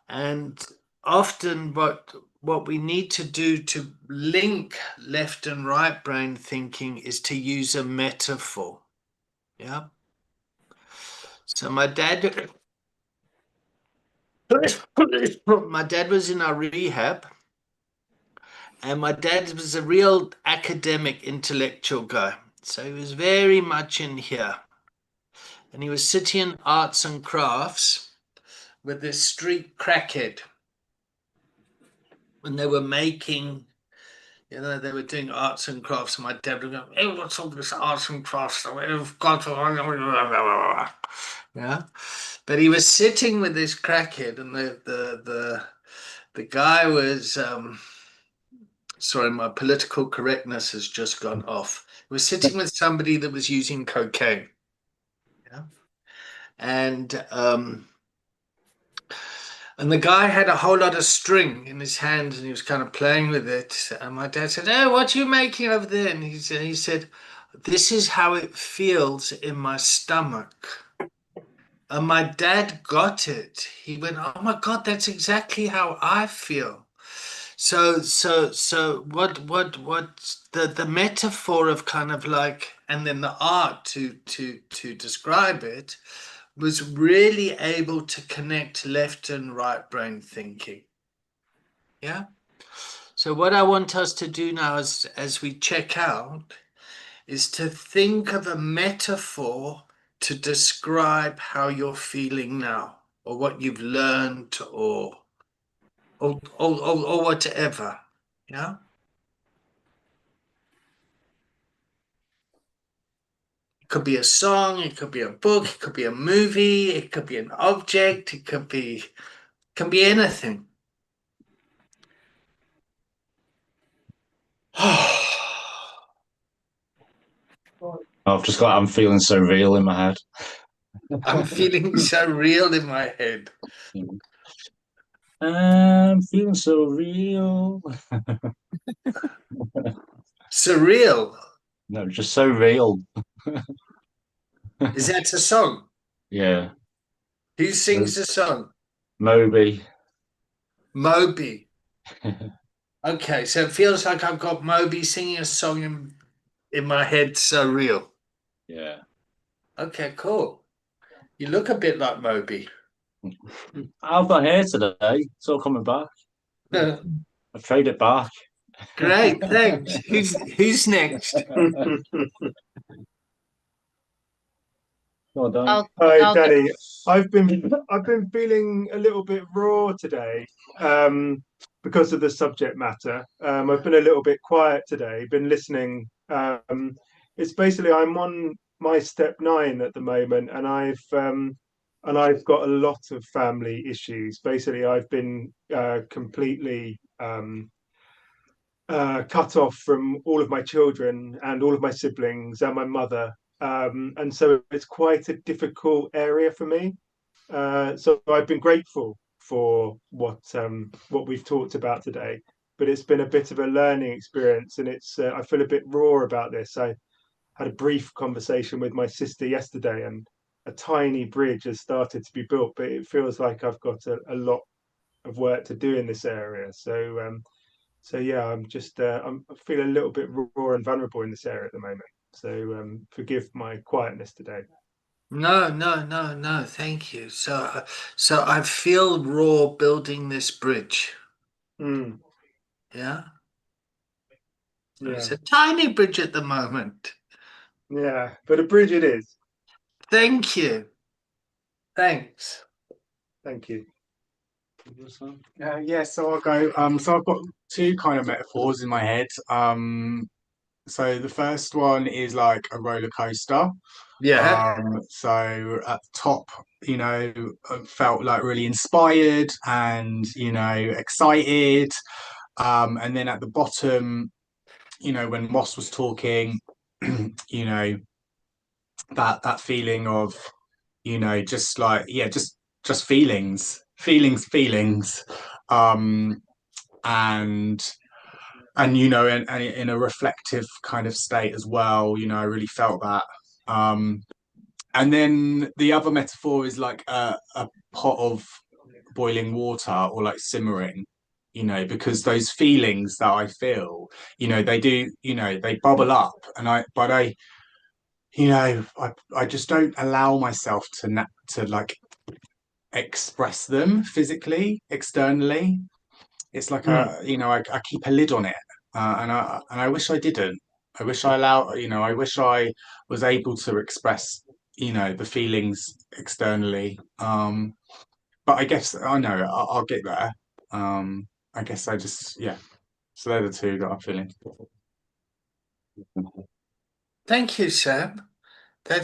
S1: And often what we need to do to link left and right brain thinking is to use a metaphor. Yeah. So my dad was in our rehab, and my dad was a real academic intellectual guy. So he was very much in here. And he was sitting in arts and crafts with this street crackhead. And they were making, they were doing arts and crafts. And my dad would go, hey, what's all this arts and crafts? We've got to... Yeah. But he was sitting with this crackhead, and the guy was sorry, my political correctness has just gone off. He was sitting with somebody that was using cocaine. Yeah. And the guy had a whole lot of string in his hands, and he was kind of playing with it. And my dad said, "Oh, what are you making over there?" And he said, "This is how it feels in my stomach." And my dad got it. He went, "Oh my God, that's exactly how I feel." So what the metaphor of kind of like, and then the art to describe it was really able to connect left and right brain thinking. Yeah. So what I want us to do now as we check out is to think of a metaphor to describe how you're feeling now, or what you've learned, or whatever. Yeah. It could be a song, it could be a book, it could be a movie, it could be an object, it could be anything.
S14: I'm feeling so real in my head.
S1: I'm feeling so real in my head.
S14: I'm feeling so real.
S1: Surreal.
S14: No, just so real.
S1: Is that a song?
S14: Yeah.
S1: Who sings the song?
S14: Moby.
S1: Moby. Okay, so it feels like I've got Moby singing a song in my head, so real.
S14: Yeah.
S1: Okay, cool. You look a bit like Moby.
S14: I've got hair today. It's all coming back. I trade it back.
S1: Great, thanks. Who's next?
S14: Well done.
S19: Hi, Danny. I've been feeling a little bit raw today because of the subject matter. I've been a little bit quiet today. Been listening. It's basically I'm on my step 9 at the moment, and I've got a lot of family issues. Basically, I've been completely cut off from all of my children and all of my siblings and my mother. And so it's quite a difficult area for me. So I've been grateful for what we've talked about today, but it's been a bit of a learning experience, and it's I feel a bit raw about this. I had a brief conversation with my sister yesterday, and a tiny bridge has started to be built, but it feels like I've got a lot of work to do in this area. So yeah, I'm feeling a little bit raw and vulnerable in this area at the moment. So forgive my quietness today.
S1: No. Thank you. So I feel raw building this bridge.
S19: Mm.
S1: Yeah.
S19: Yeah.
S1: It's a tiny bridge at the moment.
S19: Yeah, but a bridge it is.
S1: Thank you. Thanks.
S19: Thank you.
S13: Yeah, so I'll go. So I've got two kind of metaphors in my head. So the first one is like a roller coaster.
S1: Yeah.
S13: So at the top, I felt like really inspired and, excited. And then at the bottom, when Moss was talking, you know, that feeling of, just like, yeah, just feelings. Um, and and in a reflective kind of state as well, I really felt that. And then the other metaphor is like a pot of boiling water or like simmering, because those feelings that I feel, they do, they bubble up, and I just don't allow myself to like express them physically, externally. It's like I keep a lid on it, and I wish I didn't. I wish I wish I was able to express, the feelings externally. But I guess I know I'll get there. I guess I just yeah. So they're the two that I'm feeling.
S1: Thank you, Sam. I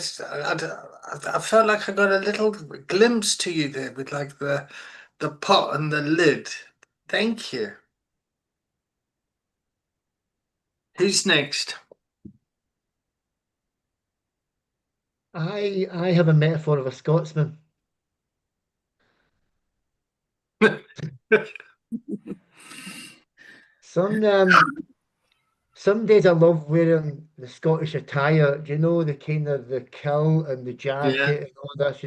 S1: felt like I got a little glimpse to you there with like the pot and the lid. Thank you. Who's next?
S12: I have a metaphor of a Scotsman. Some days I love wearing the Scottish attire. Do you know the kind of the kilt and the jacket and all this,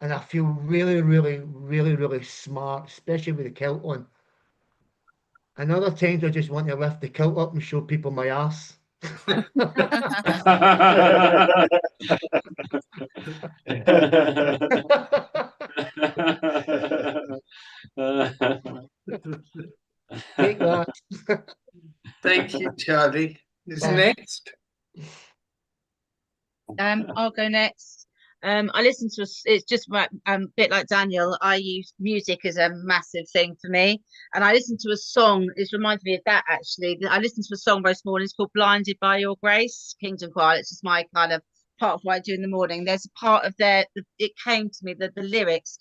S12: and I feel really, really, really, really smart, especially with the kilt on. And other times I just want to lift the kilt up and show people my ass. Take that.
S1: Thank you, Charlie. Who's next?
S11: I'll go next. I listen to it's just a bit like Daniel. I use music as a massive thing for me, and I listen to a song. It reminds me of that actually. I listened to a song most mornings called "Blinded by Your Grace," Kingdom Choir. It's just my kind of part of what I do in the morning. There's a part of there. It came to me that the lyrics.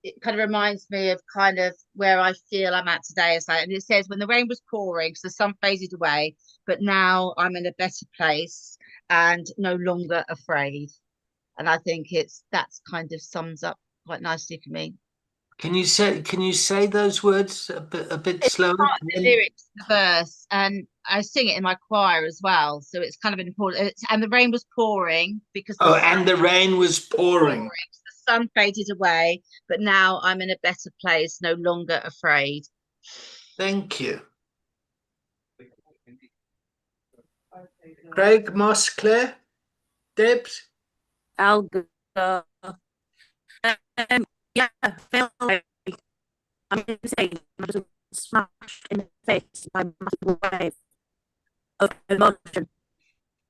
S11: It kind of reminds me of kind of where I feel I'm at today. It's like, and it says, when the rain was pouring, so the sun faded away, but now I'm in a better place and no longer afraid. And I think that's kind of sums up quite nicely for me.
S1: Can you say those words a bit slower?
S11: Part of the lyrics, the verse, and I sing it in my choir as well. So it's kind of important. And the rain was pouring because
S1: and the rain was pouring.
S11: The sun faded away, but now I'm in a better place, no longer afraid.
S1: Thank you. Craig, Moss, Claire, Debs?
S5: I'll go. Yeah, I feel like I'm insane. I'm just smashed in the face by a massive wave of emotion.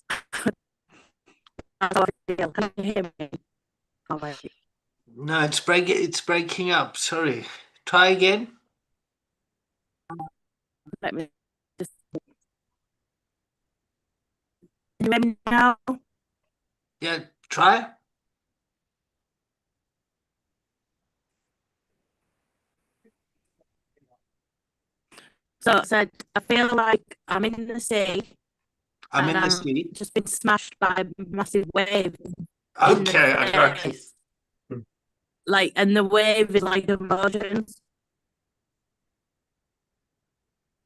S5: That's how I feel. Can you hear me?
S1: No, it's breaking up. Sorry. Try again.
S5: Let me just. Can you hear me now?
S1: Yeah, try.
S5: So I said, I feel like I'm in the sea.
S1: I'm in the sea.
S5: Just been smashed by a massive wave.
S1: Okay, I got you.
S5: Like, and the wave is like emotions.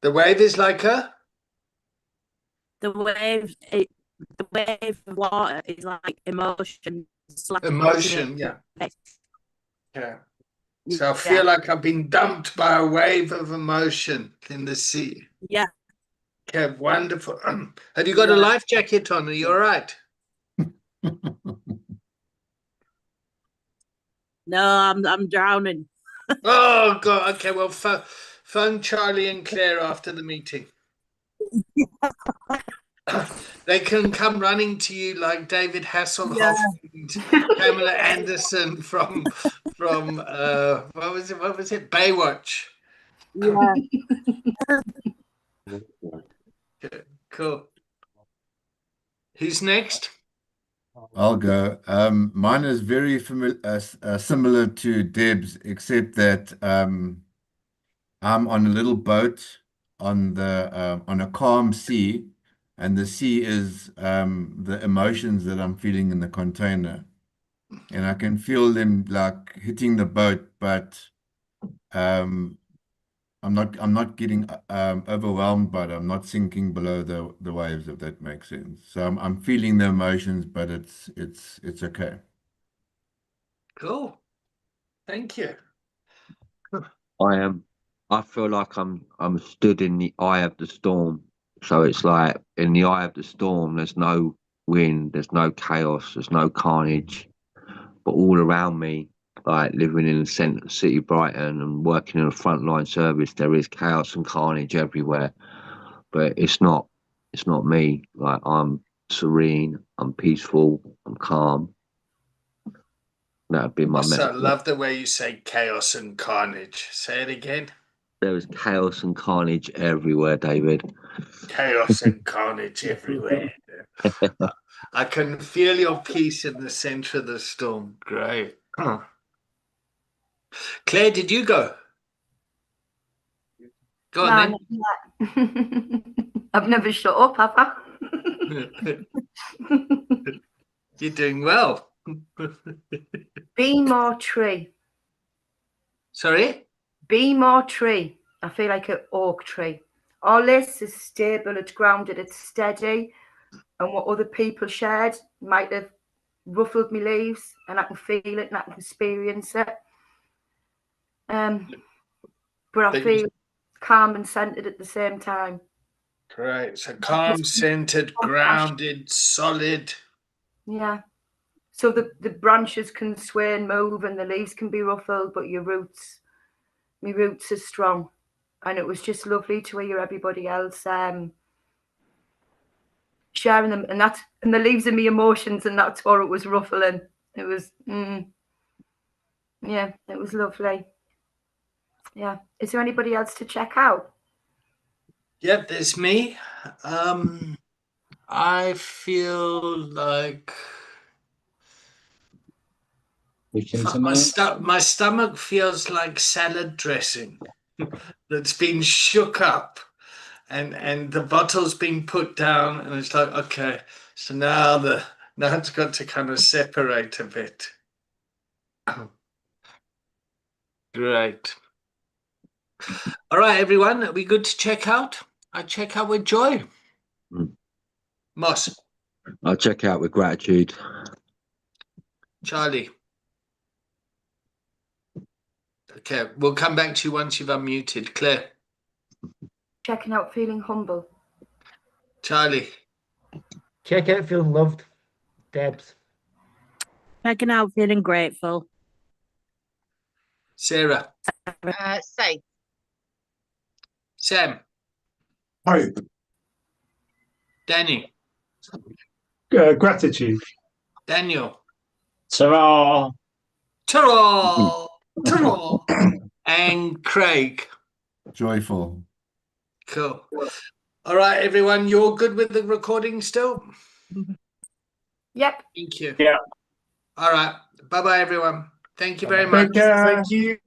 S1: The wave is like a?
S5: The wave of water is like emotion.
S1: Emotion, yeah. Yeah. So I feel like I've been dumped by a wave of emotion in the sea.
S5: Yeah.
S1: Okay, wonderful. Have you got a life jacket on? Are you all right?
S5: No, I'm drowning.
S1: Oh God. Okay. Well, phone Charlie and Claire after the meeting. They can come running to you like David Hasselhoff and Pamela Anderson from what was it? What was it? Baywatch.
S5: Yeah.
S1: Cool. Who's next?
S4: I'll go. Mine is very similar to Deb's, except that I'm on a little boat on on a calm sea, and the sea is the emotions that I'm feeling in the container, and I can feel them like hitting the boat, but um, I'm not getting overwhelmed, but I'm not sinking below the waves, if that makes sense. So I'm feeling the emotions, but it's okay.
S1: Cool. Thank you.
S15: I feel like I'm stood in the eye of the storm. So it's like in the eye of the storm, there's no wind, there's no chaos, there's no carnage. But all around me, like living in the centre city, Brighton, and working in a frontline service, there is chaos and carnage everywhere. But it's not me. Like I'm serene, I'm peaceful, I'm calm. That would be my
S1: I
S15: metaphor.
S1: love the way you say chaos and carnage. Say it again.
S15: There is chaos and carnage everywhere, David.
S1: Chaos and carnage everywhere. I can feel your peace in the center of the storm. Great. Claire, did you go? Go on
S2: then. I've never shut up, have I?
S1: You're doing well.
S2: Be more tree.
S1: Sorry?
S2: Be more tree. I feel like an oak tree. All this is stable, it's grounded, it's steady. And what other people shared might have ruffled me leaves, and I can feel it and I can experience it. But I feel calm and centered at the same time.
S1: Great. So calm, centered, grounded, solid.
S2: Yeah. So the branches can sway and move and the leaves can be ruffled, but my roots are strong. And it was just lovely to hear everybody else sharing them, and the leaves are me emotions, and that's what it was ruffling. It was yeah, it was lovely. Yeah. Is there anybody else to check out?
S1: Yep, there's me. I feel like my stomach feels like salad dressing that's been shook up, and the bottle's been put down, and it's like, okay, so now it's got to kind of separate a bit. Great. All right, everyone, are we good to check out? I check out with joy. Moss.
S15: I'll check out with gratitude.
S1: Charlie. Okay, we'll come back to you once you've unmuted. Claire.
S2: Checking out feeling humble.
S1: Charlie.
S12: Check out feeling loved. Debs.
S5: Checking out feeling grateful.
S1: Sarah.
S11: Safe.
S1: Sam.
S19: Hope.
S1: Danny.
S19: Gratitude.
S1: Daniel.
S14: Ta-ra.
S1: Ta-ra. Ta-ra. And Craig.
S4: Joyful.
S1: Cool. All right, everyone, you're good with the recording still?
S2: Yep.
S1: Thank you.
S19: Yeah.
S1: All right. Bye-bye, everyone. Thank you very much.
S19: Thank you.